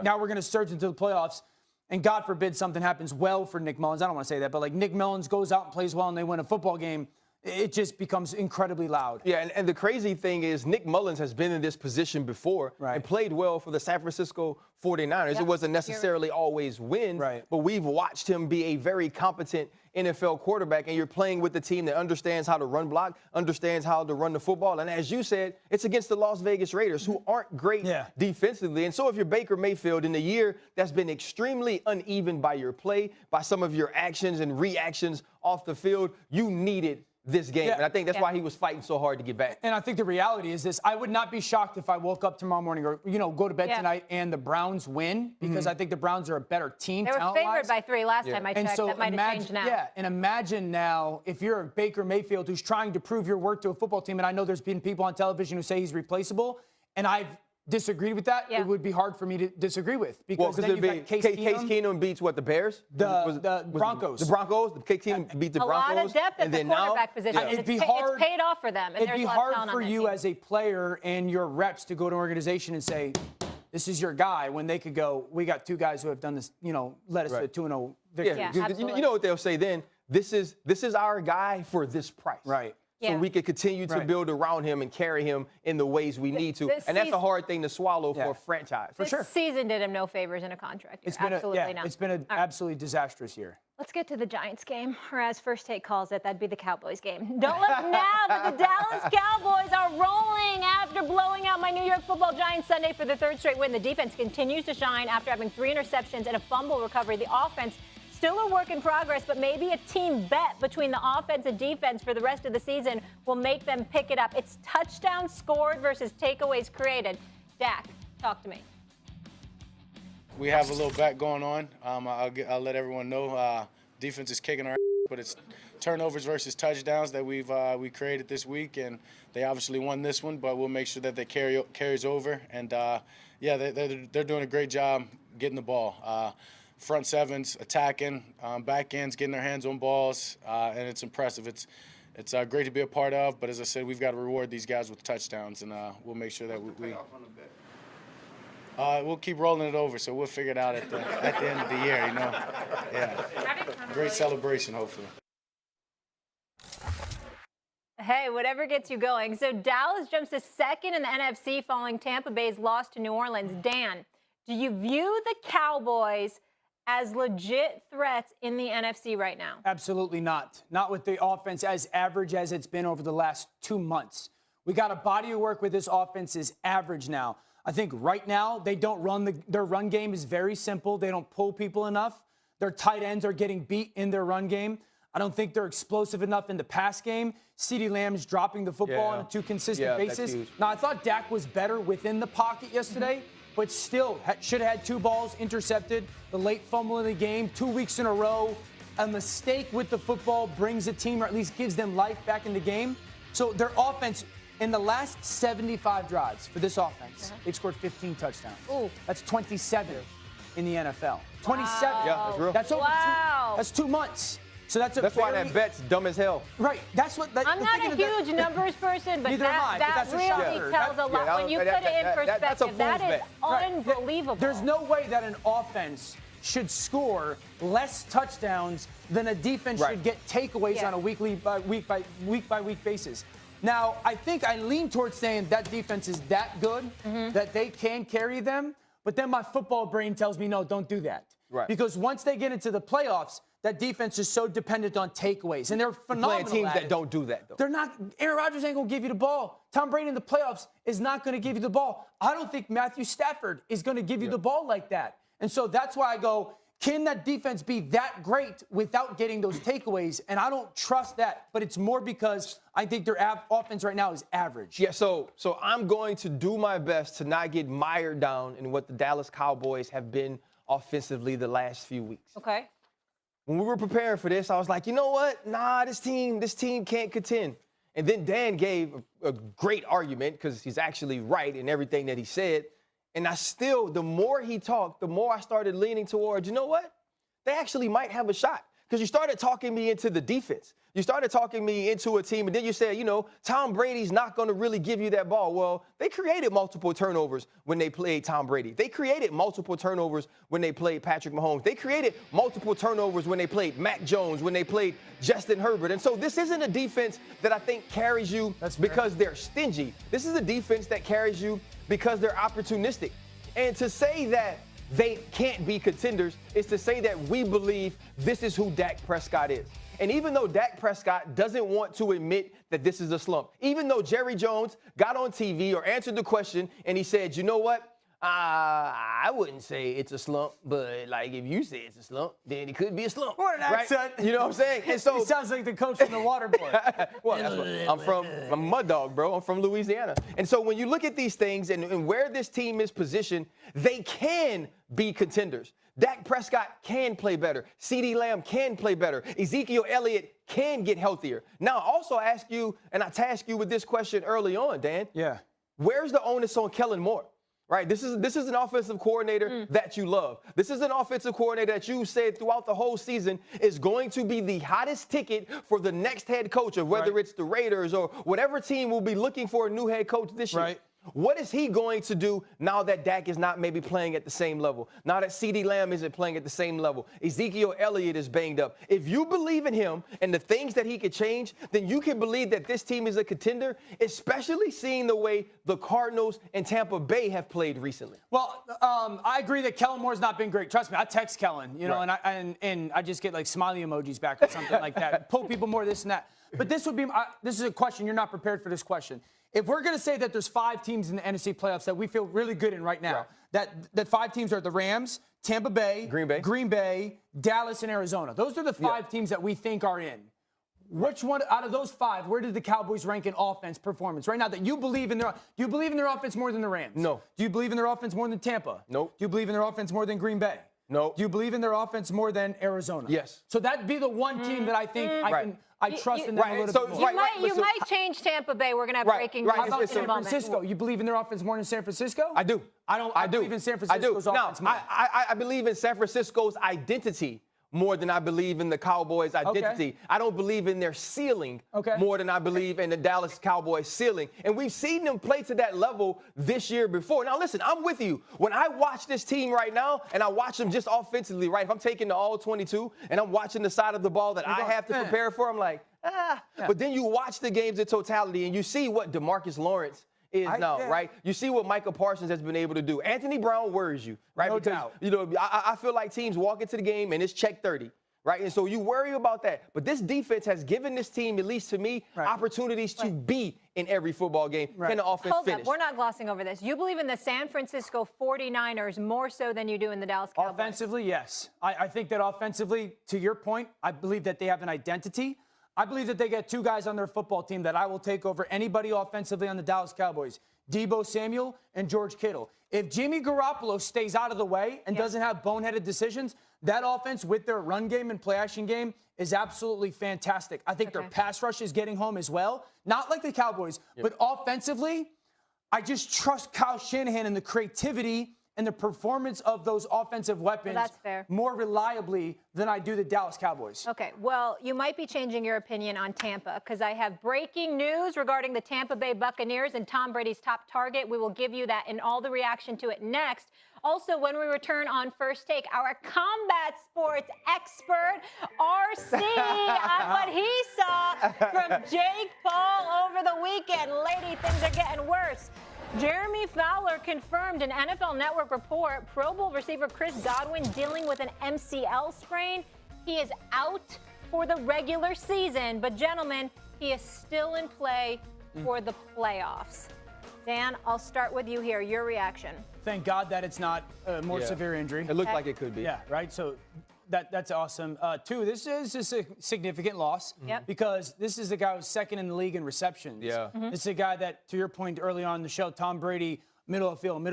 now we're going to surge into the playoffs. And God forbid something happens well for Nick Mullins. I don't want to say that, but Nick Mullins goes out and plays well and they win a football game, it just becomes incredibly loud. Yeah, and the crazy thing is Nick Mullins has been in this position before and played well for the San Francisco 49ers. It wasn't necessarily always win, but we've watched him be a very competent NFL quarterback, and you're playing with the team that understands how to run block, understands how to run the football. And as you said, it's against the Las Vegas Raiders, who aren't great defensively. And so if you're Baker Mayfield in a year that's been extremely uneven by your play, by some of your actions and reactions off the field, you needed this game. And I think that's why he was fighting so hard to get back. And I think the reality is this. I would not be shocked if I woke up tomorrow morning or, go to bed tonight and the Browns win, because I think the Browns are a better team. They were favored by 3 last time I checked. And so that might have changed now. Yeah, and imagine now if you're a Baker Mayfield who's trying to prove your worth to a football team, and I know there's been people on television who say he's replaceable, and I've disagreed with that. It would be hard for me to disagree with, because then you've got Case Keenum beats what, the Bears? The Broncos. The Broncos. Case Keenum beat the Broncos. A lot of depth at the quarterback position. It'd be hard. It's paid off for them. And it'd be hard for you as a player and your reps to go to an organization and say, this is your guy, when they could go, we got 2 guys who have done this, led us to a 2-0 victory. Yeah, you know what they'll say then? This is our guy for this price. Right. So we could continue to build around him and carry him in the ways we need to. And that's a hard thing to swallow for a franchise. For sure. This season did him no favors in a contract. It's been an absolutely disastrous year. Let's get to the Giants game, or as First Take calls it, that'd be the Cowboys game. Don't look now, but the Dallas Cowboys are rolling after blowing out my New York Football Giants Sunday for the 3rd straight win. The defense continues to shine after having 3 interceptions and a fumble recovery. The offense still a work in progress, but maybe a team bet between the offense and defense for the rest of the season will make them pick it up. It's touchdowns scored versus takeaways created. Dak, talk to me. We have a little bet going on. I'll let everyone know. Defense is kicking our ass, but it's turnovers versus touchdowns that we created this week, and they obviously won this one. But we'll make sure that they carries over. And yeah, they're doing a great job getting the ball. Front sevens attacking, back ends getting their hands on balls, and it's impressive. It's great to be a part of. But as I said, we've got to reward these guys with touchdowns, and we'll make sure that we'll keep rolling it over, so we'll figure it out at the end of the year, you know. Yeah. Great celebration, hopefully. Hey, whatever gets you going. So Dallas jumps to second in the NFC following Tampa Bay's loss to New Orleans. Dan, do you view the Cowboys as legit threats in the NFC right now? Absolutely not. Not with the offense as average as it's been over the last 2 months. We got a body of work with this offense is average now. I think right now they don't their run game is very simple. They don't pull people enough. Their tight ends are getting beat in their run game. I don't think they're explosive enough in the pass game. CeeDee Lamb's dropping the football on a too consistent basis. Now, I thought Dak was better within the pocket yesterday, but still should have had 2 balls intercepted. The late fumble in the game, 2 weeks in a row. A mistake with the football brings a team, or at least gives them life back in the game. So their offense, in the last 75 drives for this offense, they've scored 15 touchdowns. Ooh. That's 27 in the NFL. 27. Wow. Yeah, that's real. That's over that's 2 months. So that's why that bet's dumb as hell. Right. That's what. I'm not a huge numbers person, but that really tells a lot. When you put it in perspective, that is unbelievable. There's no way that an offense should score less touchdowns than a defense should get takeaways on a week by week basis. Now, I think I lean towards saying that defense is that good that they can carry them, but then my football brain tells me, no, don't do that. Right. Because once they get into the playoffs, that defense is so dependent on takeaways, and they're phenomenal. Playing teams that don't do that, though. They're not. Aaron Rodgers ain't gonna give you the ball. Tom Brady in the playoffs is not gonna give you the ball. I don't think Matthew Stafford is gonna give you the ball like that. And so that's why I go, can that defense be that great without getting those takeaways? And I don't trust that, but it's more because I think their offense right now is average. Yeah, so I'm going to do my best to not get mired down in what the Dallas Cowboys have been offensively the last few weeks. Okay. When we were preparing for this, I was like, you know what? Nah, this team can't contend. And then Dan gave a great argument because he's actually right in everything that he said. And the more he talked, the more I started leaning towards, you know what? They actually might have a shot. Because you started talking me into the defense. You started talking me into a team, and then you said, you know, Tom Brady's not going to really give you that ball. Well, they created multiple turnovers when they played Tom Brady. They created multiple turnovers when they played Patrick Mahomes. They created multiple turnovers when they played Mac Jones, when they played Justin Herbert. And so this isn't a defense that I think carries you because they're stingy. This is a defense that carries you because they're opportunistic. And to say that they can't be contenders is to say that we believe this is who Dak Prescott is. And even though Dak Prescott doesn't want to admit that this is a slump, even though Jerry Jones got on TV or answered the question and he said, you know what? I wouldn't say it's a slump, but like if you say it's a slump, then it could be a slump. What an accent. You know what I'm saying? And so he sounds like the coach from the water boy. Well, that's what, I'm a mud dog, bro. I'm from Louisiana. And so when you look at these things and where this team is positioned, they can be contenders. Dak Prescott can play better. CeeDee Lamb can play better. Ezekiel Elliott can get healthier. Now, I also ask you, and I tasked you with this question early on, Dan. Yeah. Where's the onus on Kellen Moore? Right, this is an offensive coordinator that you love. This is an offensive coordinator that you said throughout the whole season is going to be the hottest ticket for the next head coach of whether it's the Raiders or whatever team will be looking for a new head coach this year. Right. What is he going to do now that Dak is not maybe playing at the same level? Now that CeeDee Lamb isn't playing at the same level? Ezekiel Elliott is banged up. If you believe in him and the things that he could change, then you can believe that this team is a contender, especially seeing the way the Cardinals and Tampa Bay have played recently. Well, I agree that Kellen Moore's not been great. Trust me, I text Kellen, you know, and I just get like smiley emojis back or something like that. Pull people more, this and that. But this would be, this is a question. You're not prepared for this question. If we're going to say that there's 5 teams in the NFC playoffs that we feel really good in right now, that 5 teams are the Rams, Tampa Bay, Green Bay, Dallas, and Arizona. Those are the 5 teams that we think are in. Which one out of those 5, where did the Cowboys rank in offense performance right now that you believe in their – do you believe in their offense more than the Rams? No. Do you believe in their offense more than Tampa? Nope. Do you believe in their offense more than Green Bay? No. Do you believe in their offense more than Arizona? Yes. So that'd be the one team that I think I trust in them a little bit more. You might change Tampa Bay. We're going to have breaking news. How about San Francisco? You believe in their offense more than San Francisco? I do. I believe in San Francisco's offense more. I believe in San Francisco's identity more than I believe in the Cowboys' identity. Okay. I don't believe in their ceiling more than I believe in the Dallas Cowboys' ceiling. And we've seen them play to that level this year before. Now, listen, I'm with you. When I watch this team right now, and I watch them just offensively, right, if I'm taking the all-22 and I'm watching the side of the ball that I have to prepare for, I'm like, But then you watch the games in totality, and you see what DeMarcus Lawrence is now, right? You see what Micah Parsons has been able to do. Anthony Brown worries you, right? No because, doubt. you know, I feel like teams walk into the game and it's check 30, right? And so you worry about that. But this defense has given this team, at least to me, opportunities to be in every football game. Can the offense Hold finish? up. We're not glossing over this. You believe in the San Francisco 49ers more so than you do in the Dallas Cowboys? Offensively, yes. I think that offensively, to your point, I believe that they have an identity. I believe that they get 2 guys on their football team that I will take over anybody offensively on the Dallas Cowboys. Deebo Samuel and George Kittle. If Jimmy Garoppolo stays out of the way and doesn't have boneheaded decisions, that offense with their run game and play action game is absolutely fantastic. I think their pass rush is getting home as well. Not like the Cowboys, but offensively, I just trust Kyle Shanahan and the creativity and the performance of those offensive weapons more reliably than I do the Dallas Cowboys. Okay, well, you might be changing your opinion on Tampa because I have breaking news regarding the Tampa Bay Buccaneers and Tom Brady's top target. We will give you that and all the reaction to it next. Also, when we return on First Take, our combat sports expert, RC, on what he saw from Jake Paul over the weekend. Lady, things are getting worse. Jeremy Fowler confirmed an NFL Network report. Pro Bowl receiver Chris Godwin dealing with an MCL sprain. He is out for the regular season, but gentlemen, he is still in play for the playoffs. Dan, I'll start with you here. Your reaction. Thank God that it's not a more severe injury. It looked like it could be. Yeah, right? So that's awesome. 2, this is just a significant loss because this is the guy who's second in the league in receptions. Yeah. This is a guy that, to your point early on in the show, Tom Brady, middle of field.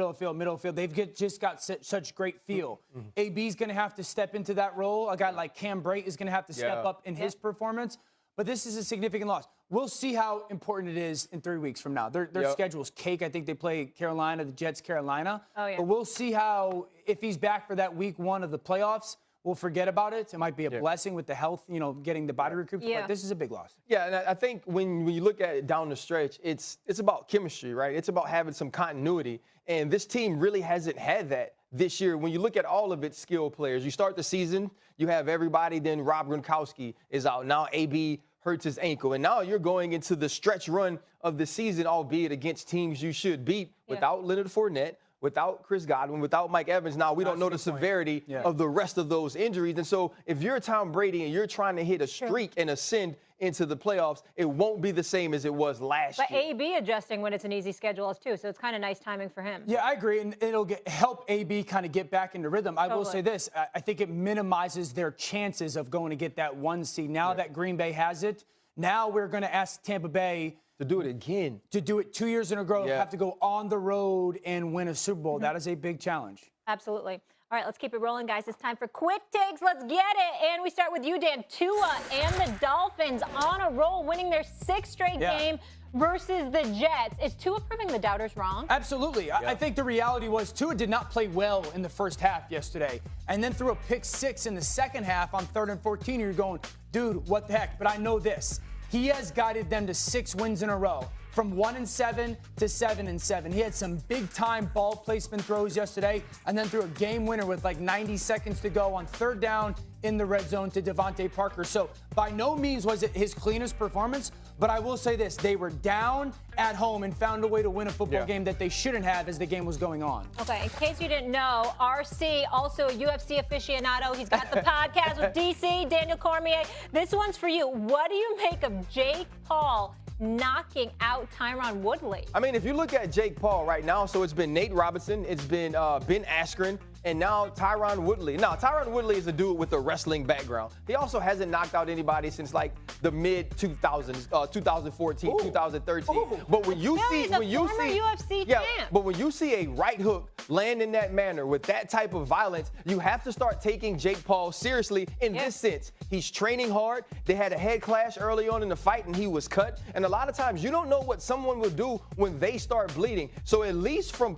They've just got such great feel. AB's going to have to step into that role. A guy like Cam Brate is going to have to step up in his performance. But this is a significant loss. We'll see how important it is in 3 weeks from now. Their schedule's cake. I think they play Carolina, the Jets, Carolina. Oh, yeah. But we'll see how, if he's back for that week 1 of the playoffs, we'll forget about it. It might be a blessing with the health, getting the body recouped. But this is a big loss. Yeah, and I think when you look at it down the stretch, it's about chemistry, right? It's about having some continuity. And this team really hasn't had that this year. When you look at all of its skill players, you start the season, you have everybody, then Rob Gronkowski is out. Now AB hurts his ankle. And now you're going into the stretch run of the season, albeit against teams you should beat, without Leonard Fournette, without Chris Godwin, without Mike Evans. Now, we don't know the severity of the rest of those injuries. And so if you're Tom Brady and you're trying to hit a streak and ascend into the playoffs, it won't be the same as it was last year. But AB adjusting when it's an easy schedule too, so it's kind of nice timing for him. Yeah, I agree, and it'll help AB kind of get back into rhythm. I will say this, I think it minimizes their chances of going to get that 1 seed. Now that Green Bay has it, now we're going to ask Tampa Bay to do it again. To do it 2 years in a row, have to go on the road and win a Super Bowl. That is a big challenge. Absolutely. All right, let's keep it rolling, guys. It's time for quick takes. Let's get it. And we start with you, Dan. Tua and the Dolphins on a roll, winning their 6th straight game versus the Jets. Is Tua proving the doubters wrong? Absolutely. I think the reality was Tua did not play well in the first half yesterday. And then threw a pick 6 in the second half on 3rd and 14. You're going, dude, what the heck? But I know this. He has guided them to 6 wins in a row, from 1-7 to 7-7. He had some big-time ball placement throws yesterday, and then threw a game winner with like 90 seconds to go on 3rd down in the red zone to Devontae Parker. So by no means was it his cleanest performance, but I will say this. They were down at home and found a way to win a football game that they shouldn't have as the game was going on. Okay, in case you didn't know, RC, also a UFC aficionado. He's got the podcast with DC, Daniel Cormier. This one's for you. What do you make of Jake Paul knocking out Tyron Woodley? I mean, if you look at Jake Paul right now, so it's been Nate Robinson, it's been Ben Askren, And now Tyron Woodley. Now, Tyron Woodley is a dude with a wrestling background. He also hasn't knocked out anybody since like the mid-2000s, 2014, 2013. But when you see, UFC champ. But when you see a right hook land in that manner with that type of violence, you have to start taking Jake Paul seriously in this sense. He's training hard. They had a head clash early on in the fight and he was cut. And a lot of times you don't know what someone will do when they start bleeding. So at least from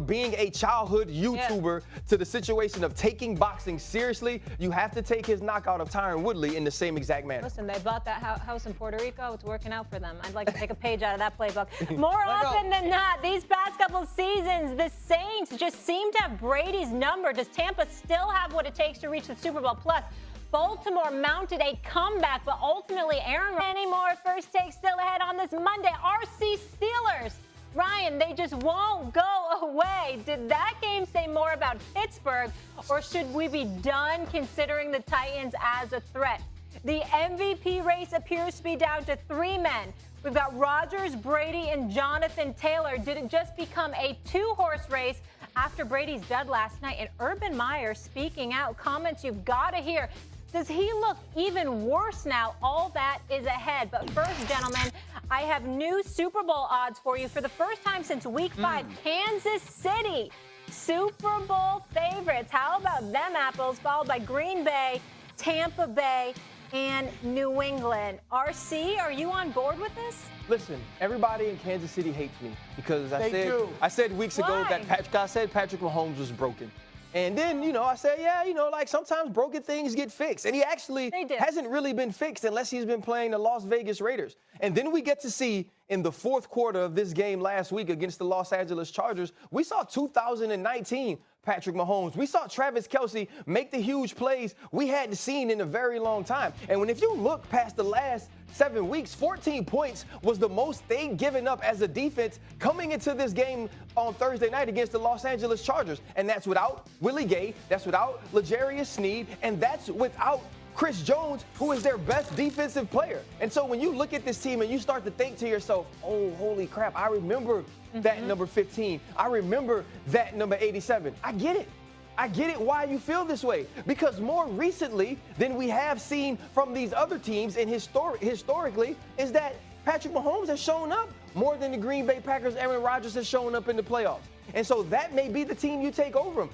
being a childhood YouTuber to the situation of taking boxing seriously, you have to take his knockout of Tyron Woodley in the same exact manner. Listen, they bought that house in Puerto Rico. It's working out for them. I'd like to take a page out of that playbook. More often than not, these past couple of seasons, the Saints just seem to have Brady's number. Does Tampa still have what it takes to reach the Super Bowl? Plus, Baltimore mounted a comeback, but ultimately Aaron anymore. First take still ahead on this Monday. RC Steelers. Ryan, they just won't go away. Did that game say more about Pittsburgh, or should we be done considering the Titans as a threat? The MVP race appears to be down to 3 men. We've got Rodgers, Brady, and Jonathan Taylor. Did it just become a 2-horse race after Brady's dud last night? And Urban Meyer speaking out, comments you've got to hear. Does he look even worse now? All that is ahead. But first, gentlemen, I have new Super Bowl odds for you. For the first time since Week 5, Kansas City, Super Bowl favorites. How about them apples? Followed by Green Bay, Tampa Bay, and New England. RC, are you on board with this? Listen, everybody in Kansas City hates me because I said weeks ago that Patrick Mahomes was broken. And then, I said, like sometimes broken things get fixed. And he actually hasn't really been fixed unless he's been playing the Las Vegas Raiders. And then we get to see in the fourth quarter of this game last week against the Los Angeles Chargers, we saw 2019 Patrick Mahomes. We saw Travis Kelce make the huge plays we hadn't seen in a very long time. And if you look past the last 7 weeks, 14 points was the most they'd given up as a defense coming into this game on Thursday night against the Los Angeles Chargers. And that's without Willie Gay, that's without L'Jarius Sneed, and that's without Chris Jones, who is their best defensive player. And so when you look at this team and you start to think to yourself, oh, holy crap, I remember that number 15. I remember that number 87. I get it. I get it why you feel this way. Because more recently than we have seen from these other teams and historically is that Patrick Mahomes has shown up more than the Green Bay Packers, Aaron Rodgers has shown up in the playoffs. And so that may be the team you take over him.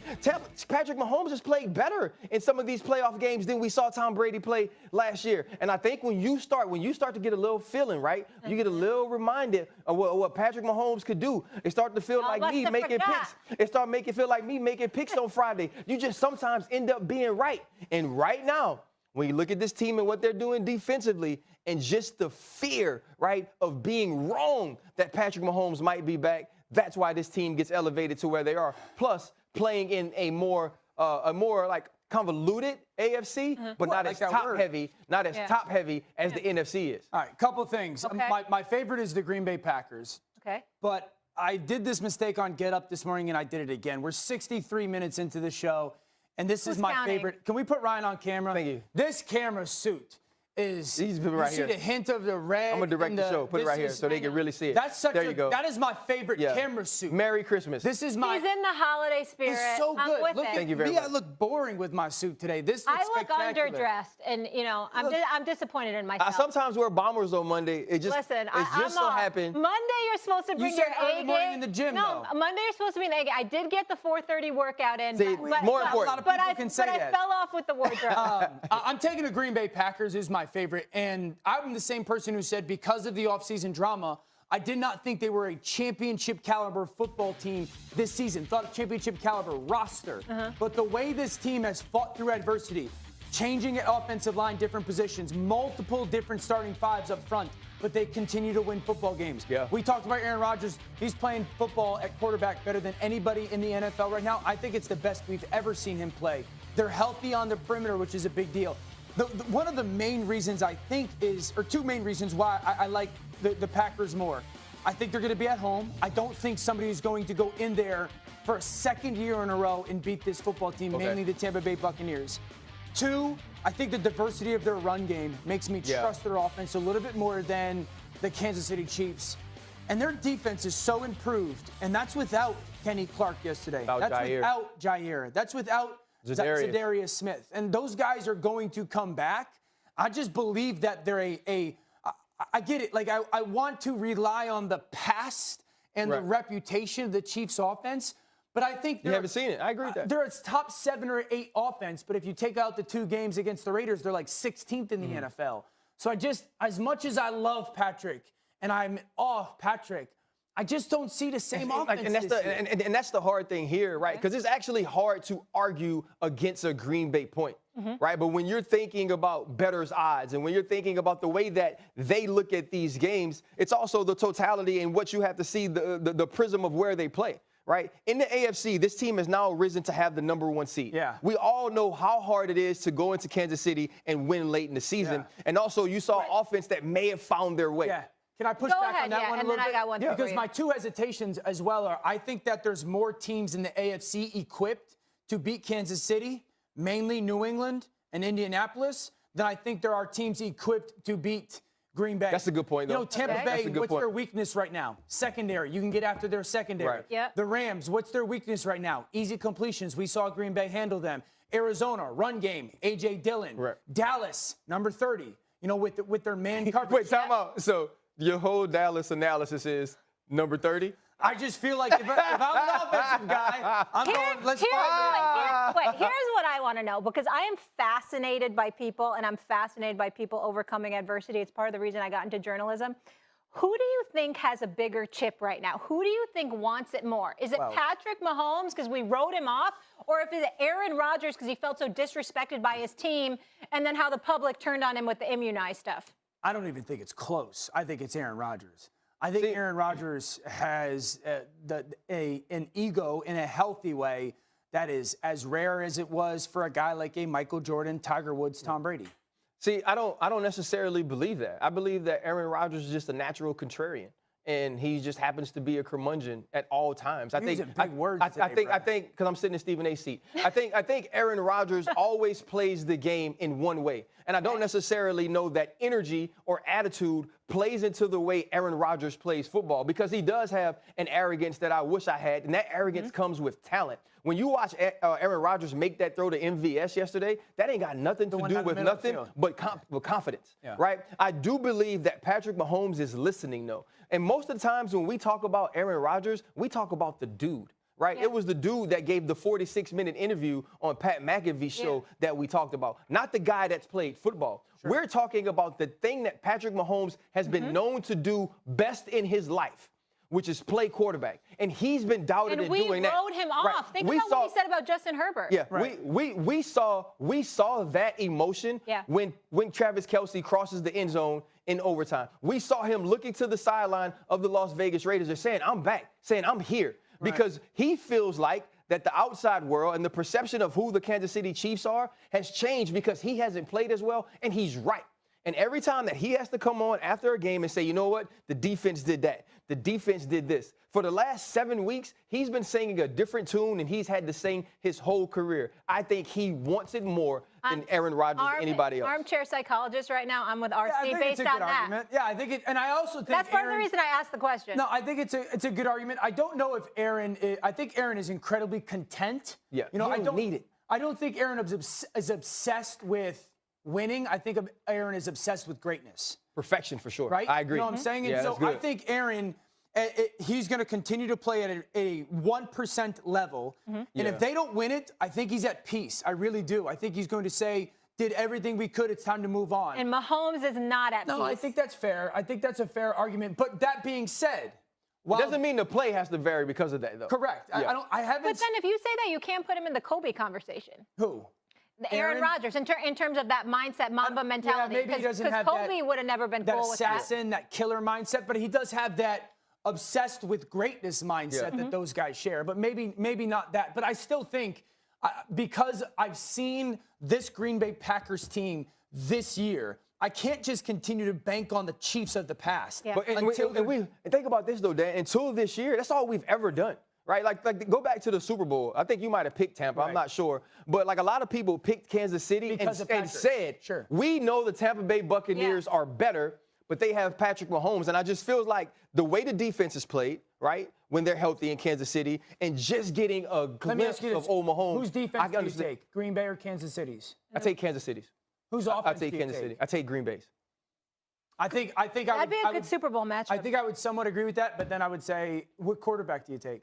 Patrick Mahomes has played better in some of these playoff games than we saw Tom Brady play last year. And I think when you start to get a little feeling, right, you get a little reminded of what Patrick Mahomes could do. It started to feel like me making picks. It started making it feel like me making picks on Friday. You just sometimes end up being right. And right now, when you look at this team and what they're doing defensively and just the fear, right, of being wrong that Patrick Mahomes might be back, that's why this team gets elevated to where they are. Plus, playing in a more like convoluted AFC, but not as top-heavy, as the NFC is. All right, couple things. Okay. My favorite is the Green Bay Packers. Okay. But I did this mistake on Get Up this morning, and I did it again. We're 63 minutes into the show, and this is my favorite. Can we put Ryan on camera? Thank you. This camera suit is, he's been right here. You see the hint of the red. I'm going to direct the show. Put it right here so they can really see it. That's there you go. That is my favorite camera suit. Merry Christmas. This is my. He's in the holiday spirit. It's so good. Look Thank you very much. I look boring with my suit today. This looks spectacular. Underdressed, and I'm disappointed in myself. I sometimes wear bombers on Monday. It just so happened. Monday you're supposed to bring your A game. In the gym, no, though. Monday you're supposed to be in the A game. I did get the 4:30 workout in. See, more important. But I fell off with the wardrobe. I'm taking the Green Bay Packers is my favorite, and I'm the same person who said because of the offseason drama, I did not think they were a championship caliber football team this season. Thought championship caliber roster. But the way this team has fought through adversity, changing at offensive line, different positions, multiple different starting fives up front, but they continue to win football games. Yeah. We talked about Aaron Rodgers. He's playing football at quarterback better than anybody in the NFL right now. I think it's the best we've ever seen him play. They're healthy on the perimeter, which is a big deal. One of the main reasons I think or two main reasons why I like the Packers more. I think they're going to be at home. I don't think somebody is going to go in there for a second year in a row and beat this football team, mainly the Tampa Bay Buccaneers. Two, I think the diversity of their run game makes me trust their offense a little bit more than the Kansas City Chiefs. And their defense is so improved, and that's without Kenny Clark yesterday. Without that's Jair. without Jair. That's without Zadarius Smith. And those guys are going to come back. I just believe that they're I get it. Like, I want to rely on the past and the reputation of the Chiefs offense, but I think you haven't seen it. I agree with that. They're a top 7 or 8 offense, but if you take out the 2 games against the Raiders, they're like 16th in the NFL. So as much as I love Patrick, and I'm off Patrick, I just don't see the same offense. And that's the hard thing here, right? Because it's actually hard to argue against a Green Bay point, right? But when you're thinking about bettor's odds and when you're thinking about the way that they look at these games, it's also the totality and what you have to see, the prism of where they play. Right? In the AFC, this team has now risen to have the #1 seed. Yeah. We all know how hard it is to go into Kansas City and win late in the season. Yeah. And also, you saw offense that may have found their way. Yeah. Can I push back on that one a little bit? I got one because my 2 hesitations as well are, I think that there's more teams in the AFC equipped to beat Kansas City, mainly New England and Indianapolis, than I think there are teams equipped to beat Green Bay. That's a good point, though. You know, Tampa Bay, what's their weakness right now? Secondary. You can get after their secondary. Right. Yep. The Rams, what's their weakness right now? Easy completions. We saw Green Bay handle them. Arizona, run game, A.J. Dillon. Right. Dallas, number 30, you know, with their man coverage. Wait, time out. So your whole Dallas analysis is number 30? I just feel like if I'm an offensive guy, I'm going, let's find Wait, here's what I want to know, because I am fascinated by people, and I'm fascinated by people overcoming adversity. It's part of the reason I got into journalism. Who do you think has a bigger chip right now? Who do you think wants it more? Is it Patrick Mahomes because we wrote him off? Or if it's Aaron Rodgers because he felt so disrespected by his team, and then how the public turned on him with the immunize stuff? I don't even think it's close. I think it's Aaron Rodgers. I think Aaron Rodgers has an ego in a healthy way that is as rare as it was for a guy like a Michael Jordan, Tiger Woods, Tom Brady. See, I don't necessarily believe that. I believe that Aaron Rodgers is just a natural contrarian, and he just happens to be a curmudgeon at all times. I think because I'm sitting in Stephen A's seat. I think Aaron Rodgers always plays the game in one way, and I don't necessarily know that energy or attitude plays into the way Aaron Rodgers plays football, because he does have an arrogance that I wish I had, and that arrogance comes with talent. When you watch Aaron Rodgers make that throw to MVS yesterday, that ain't got nothing to do with nothing but confidence, right? I do believe that Patrick Mahomes is listening, though. And most of the times when we talk about Aaron Rodgers, we talk about the dude, right? It was the dude that gave the 46-minute interview on Pat McAfee's show that we talked about, not the guy that's played football. Sure. We're talking about the thing that Patrick Mahomes has been known to do best in his life, which is play quarterback. And he's been doubted in doing that. And we wrote him off. Think about what he said about Justin Herbert. Yeah, we saw that emotion when Travis Kelce crosses the end zone in overtime. We saw him looking to the sideline of the Las Vegas Raiders and saying, I'm back, saying I'm here. Because he feels like that the outside world and the perception of who the Kansas City Chiefs are has changed because he hasn't played as well, and he's right. And every time that he has to come on after a game and say, you know what, the defense did that, the defense did this. For the last 7 weeks, he's been singing a different tune, and he's had to sing his whole career. I think he wants it more than Aaron Rodgers or anybody else. Armchair psychologist right now. I'm with RC based on that. Argument. Yeah, I think it, and I also think that's part of the reason I asked the question. No, I think it's a good argument. I don't know if I think Aaron is incredibly content. Yeah, you know, I don't need it. I don't think Aaron is obsessed with winning. I think Aaron is obsessed with greatness. Perfection, for sure. Right? I agree. You know what I'm saying? And so I think Aaron, he's going to continue to play at a 1% level. And if they don't win it, I think he's at peace. I really do. I think he's going to say, did everything we could. It's time to move on. And Mahomes is not at peace. No, I think that's fair. I think that's a fair argument. But that being said, it doesn't mean the play has to vary because of that, though. Correct. Yeah. I haven't. But then if you say that, you can't put him in the Kobe conversation. Who? Aaron Rodgers, in terms of that mindset, Mamba mentality. Yeah, maybe he doesn't have Kobe would have never been cool with that. assassin, that killer mindset, but he does have that obsessed with greatness mindset that those guys share. But maybe not that. But I still think, because I've seen this Green Bay Packers team this year, I can't just continue to bank on the Chiefs of the past. Yeah. But and think about this, though, Dan. Until this year, that's all we've ever done. Right? Like go back to the Super Bowl. I think you might have picked Tampa. I'm not sure. But like a lot of people picked Kansas City and said, we know the Tampa Bay Buccaneers are better, but they have Patrick Mahomes. And I just feel like the way the defense is played, right, when they're healthy in Kansas City, and just getting a glimpse of old Mahomes. Whose defense do you take? Green Bay or Kansas City's? I take Kansas City's. Whose offense I take Kansas City. I take Green Bay's. I think that'd be a good Super Bowl matchup. I think I would somewhat agree with that, but then I would say, what quarterback do you take?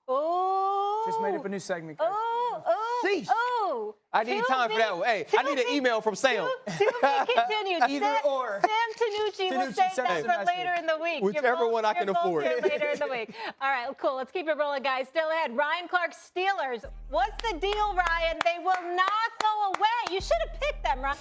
Oh. Just made up a new segment. Guys. Oh. I need time for that one. Hey, I need an email from Sam. To be continued. Either or. Sam Tanucci will save that for later in the week. Whichever one I can afford. Later in the week. All right, cool. Let's keep it rolling, guys. Still ahead. Ryan Clark Steelers. What's the deal, Ryan? They will not go away. You should have picked them, Ryan.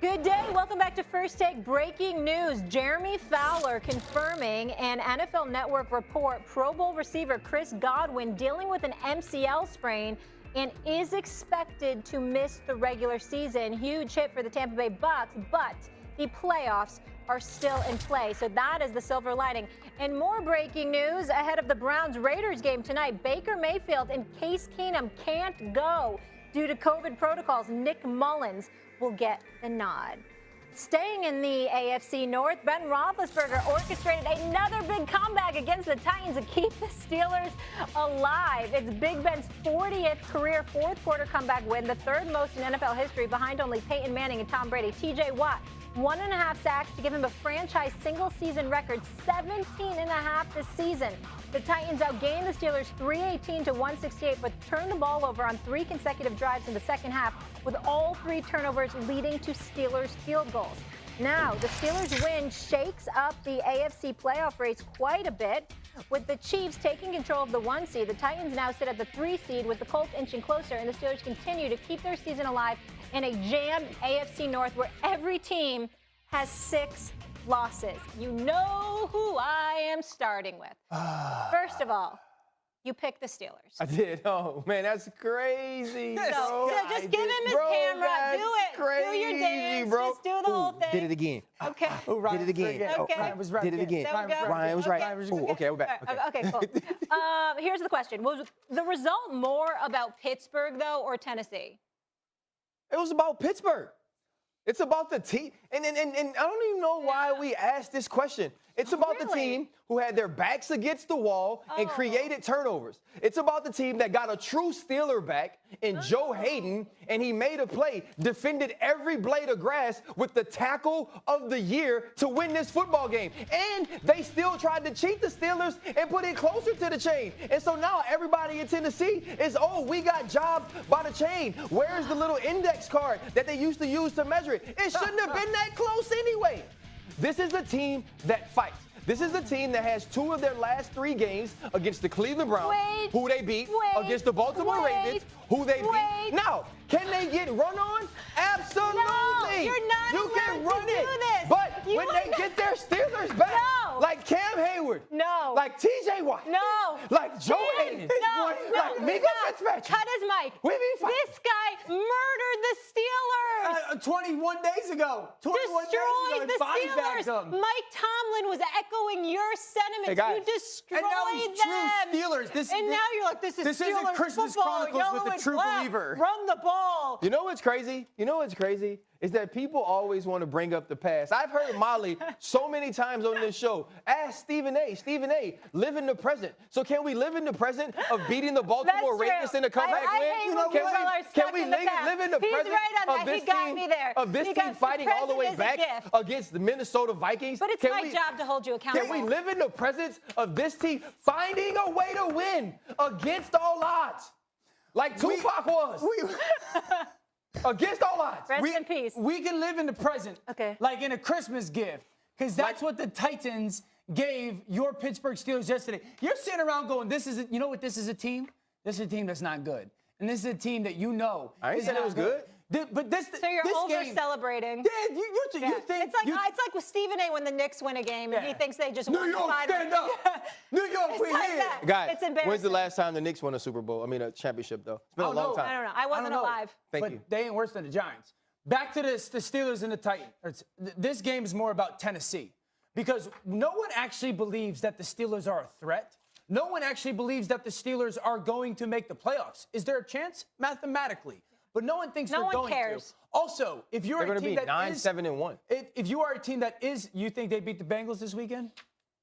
Good day. Welcome back to First Take. Breaking news. Jeremy Fowler confirming an NFL Network report. Pro Bowl receiver Chris Godwin dealing with an MCL sprain and is expected to miss the regular season. Huge hit for the Tampa Bay Bucs, but the playoffs are still in play. So that is the silver lining. And more breaking news ahead of the Browns-Raiders game tonight. Baker Mayfield and Case Keenum can't go due to COVID protocols. Nick Mullins will get the nod. Staying in the AFC North, Ben Roethlisberger orchestrated another big comeback against the Titans to keep the Steelers alive. It's Big Ben's 40th career fourth-quarter comeback win, the third most in NFL history, behind only Peyton Manning and Tom Brady. T.J. Watt, 1.5 sacks to give him a franchise single-season record, 17.5 this season. The Titans outgained the Steelers 318 to 168, but turned the ball over on 3 consecutive drives in the second half, with all 3 turnovers leading to Steelers field goals. Now, the Steelers win shakes up the AFC playoff race quite a bit, with the Chiefs taking control of the 1 seed. The Titans now sit at the 3 seed, with the Colts inching closer, and the Steelers continue to keep their season alive in a jammed AFC North where every team has 6 losses. You know who I am starting with. First of all, you picked the Steelers. I did. Oh, man, that's crazy. So just give him his camera. Do it. Do your dance. Bro. Just do the whole thing. Did it again. Okay. Did it again. Okay. Ryan was right. Did it again. Ryan was right. Okay, we're back. Okay, cool. Here's the question. Was the result more about Pittsburgh, though, or Tennessee? It was about Pittsburgh. It's about the team. And I don't even know why we asked this question. It's about the team who had their backs against the wall and created turnovers. It's about the team that got a true Steeler back in Joe Hayden, and he made a play, defended every blade of grass with the tackle of the year to win this football game. And they still tried to cheat the Steelers and put it closer to the chain. And so now everybody in Tennessee is, we got jobbed by the chain. Where's the little index card that they used to use to measure it? It shouldn't have been that close anyway. This is a team that fights. This is a team that has 2 of their last 3 games against the Cleveland Browns, who they beat, against the Baltimore Ravens, who they beat. Now, can they get run on? Absolutely. No, you're not you can run to do this. But when they get their Steelers back, like Cam Hayward, like T.J. Watt, like Joe Hayden, like Mika Fitzpatrick. Cut his mic. This guy murdered the Steelers. 21 days ago. 21 destroyed days ago. The Steelers. Mike Tomlin was echoing your sentiments. Hey, you destroyed and now he's them. True Steelers. And now you're like, this is this Steelers isn't Christmas football, Chronicles with a true believer. Run the ball. You know what's crazy? Is that people always want to bring up the past. I've heard Molly so many times on this show. Ask Stephen A. Stephen A., live in the present. So can we live in the present of beating the Baltimore Ravens in a comeback win? Can we live in the present of this team fighting all the way back against the Minnesota Vikings? But it's my job to hold you accountable. Can we live in the presence of this team finding a way to win against all odds? Like Tupac was. Against all odds. Rest in peace. We can live in the present. Okay. Like in a Christmas gift. Because that's what the Titans gave your Pittsburgh Steelers yesterday. You're sitting around going, you know what this is a team? This is a team that's not good. And this is a team that you know. I ain't said it was good. So you're over-celebrating. Yeah, you think... It's like with Stephen A. when the Knicks win a game and he thinks they just won. New York, stand up! New York, we're here! Guys, it's embarrassing. when's the last time the Knicks won a Super Bowl? A championship, though. It's been a long time. I don't know. I wasn't alive. Thank you. They ain't worse than the Giants. Back to the Steelers and the Titans. This game is more about Tennessee. Because no one actually believes that the Steelers are a threat. No one actually believes that the Steelers are going to make the playoffs. Is there a chance? Mathematically. but no one thinks no they're one going cares. to. Also, if you're They're a team going to be that 9-7-1. if you are a team that is, you think they beat the Bengals this weekend?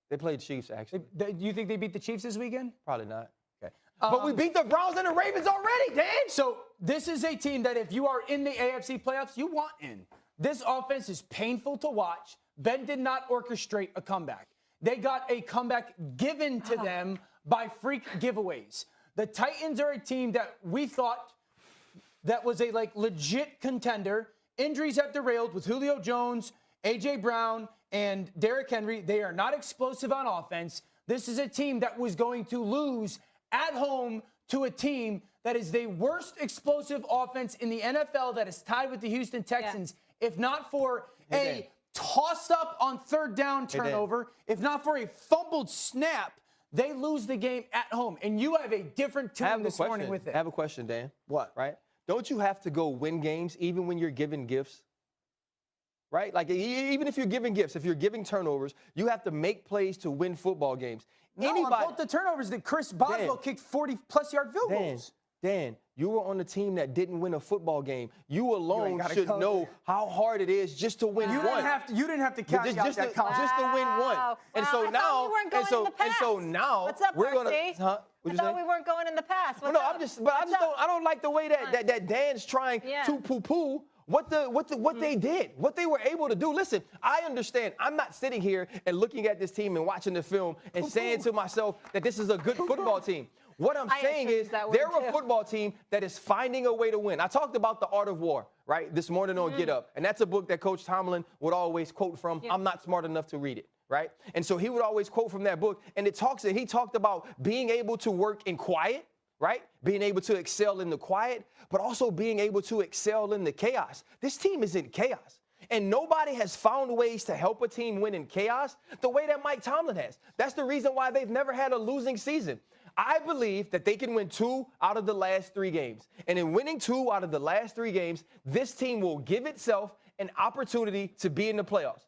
They played Chiefs, actually. Do you think they beat the Chiefs this weekend? Probably not. Okay. But we beat the Browns and the Ravens already, Dan. So this is a team that if you are in the AFC playoffs, you want in. This offense is painful to watch. Ben did not orchestrate a comeback. They got a comeback given to them by freak giveaways. The Titans are a team that we thought that was a legit contender. Injuries have derailed with Julio Jones, A.J. Brown, and Derrick Henry. They are not explosive on offense. This is a team that was going to lose at home to a team that is the worst explosive offense in the NFL that is tied with the Houston Texans, if not for a toss-up on third down turnover, if not for a fumbled snap, they lose the game at home. And you have a different tune this morning with it. I have a question, Dan. What? Right? Don't you have to go win games even when you're given gifts? Right? Like, even if you're giving gifts, if you're giving turnovers, you have to make plays to win football games. No, on both the turnovers that Chris Boswell kicked 40-plus yard field goals. Dan, you were on the team that didn't win a football game. You alone should know how hard it is just to win one. You didn't have to catch just to win one. And so now, What's up, we're going to. Huh? I thought we weren't going in the past. I don't like the way that Dan's trying to poo-poo what they did, what they were able to do. Listen, I understand. I'm not sitting here and looking at this team and watching the film and saying to myself that this is a good football team. What I'm saying is they're a football team that is finding a way to win. I talked about The Art of War, right, this morning on Get Up. And that's a book that Coach Tomlin would always quote from. I'm not smart enough to read it, right? And so he would always quote from that book. And he talked about being able to work in quiet, right? Being able to excel in the quiet, but also being able to excel in the chaos. This team is in chaos. And nobody has found ways to help a team win in chaos the way that Mike Tomlin has. That's the reason why they've never had a losing season. I believe that they can win 2 out of the last 3 games. And in winning 2 out of the last 3 games, this team will give itself an opportunity to be in the playoffs.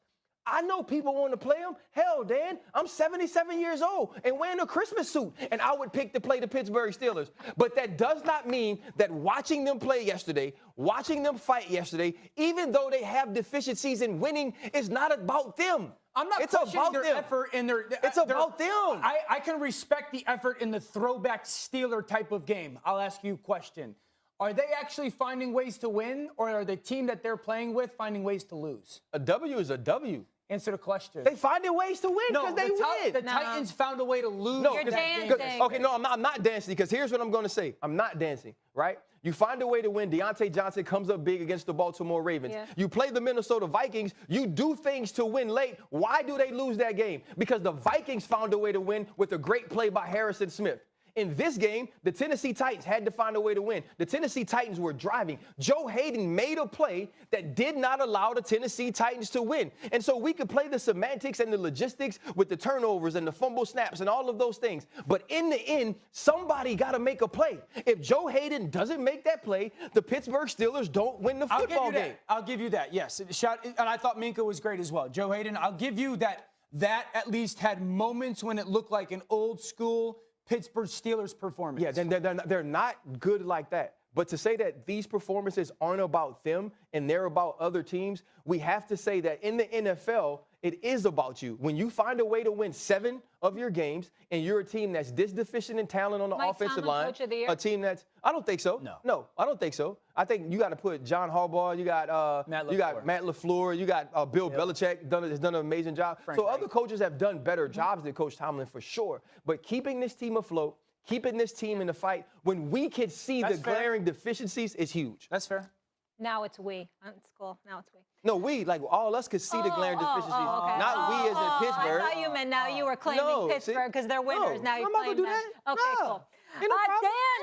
I know people want to play them. Hell, Dan, I'm 77 years old and wearing a Christmas suit, and I would pick to play the Pittsburgh Steelers. But that does not mean that watching them play yesterday, watching them fight yesterday, even though they have deficiencies in winning, is not about them. I'm not questioning their effort and their. It's about them. I can respect the effort in the throwback Steeler type of game. I'll ask you a question. Are they actually finding ways to win, or are the team that they're playing with finding ways to lose? A W is a W. Answer the question. They finding ways to win because they win. The Titans found a way to lose. You're dancing. Okay, no, I'm not dancing because here's what I'm going to say. I'm not dancing, right? You find a way to win. Deontay Johnson comes up big against the Baltimore Ravens. Yeah. You play the Minnesota Vikings. You do things to win late. Why do they lose that game? Because the Vikings found a way to win with a great play by Harrison Smith. In this game, the Tennessee Titans had to find a way to win. The Tennessee Titans were driving. Joe Hayden made a play that did not allow the Tennessee Titans to win. And so we could play the semantics and the logistics with the turnovers and the fumble snaps and all of those things. But in the end, somebody got to make a play. If Joe Hayden doesn't make that play, the Pittsburgh Steelers don't win the football game. I'll give you that, yes. And I thought Minka was great as well. Joe Hayden, I'll give you that. That at least had moments when it looked like an old school Pittsburgh Steelers performance. Yeah, they're not good like that. But to say that these performances aren't about them and they're about other teams, we have to say that in the NFL, it is about you. When you find a way to win 7 of your games and you're a team that's this deficient in talent on the offensive line, Coach of the Year? a team that's – I don't think so. No, I don't think so. I think you got to put John Harbaugh, you got Matt LaFleur, you got Bill Belichick has done an amazing job. Other coaches have done better jobs than Coach Tomlin for sure. But keeping this team afloat, keeping this team in the fight, when we can see the glaring deficiencies, is huge. That's fair. Now it's we. That's cool. Now it's we. No, we, like all of us could see the glaring deficiencies. Okay. Not we as in Pittsburgh. I thought you meant now you were claiming Pittsburgh because they're winners. Now you claim them. Okay, cool. Dan,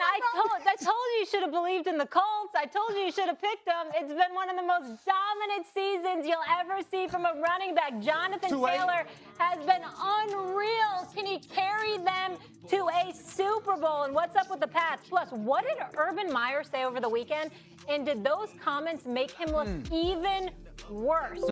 I told you you should have believed in the Colts. I told you should have picked them. It's been one of the most dominant seasons you'll ever see from a running back. Jonathan Taylor has been unreal. Can he carry them to a Super Bowl? And what's up with the Pats? Plus, what did Urban Meyer say over the weekend? And did those comments make him look even worse?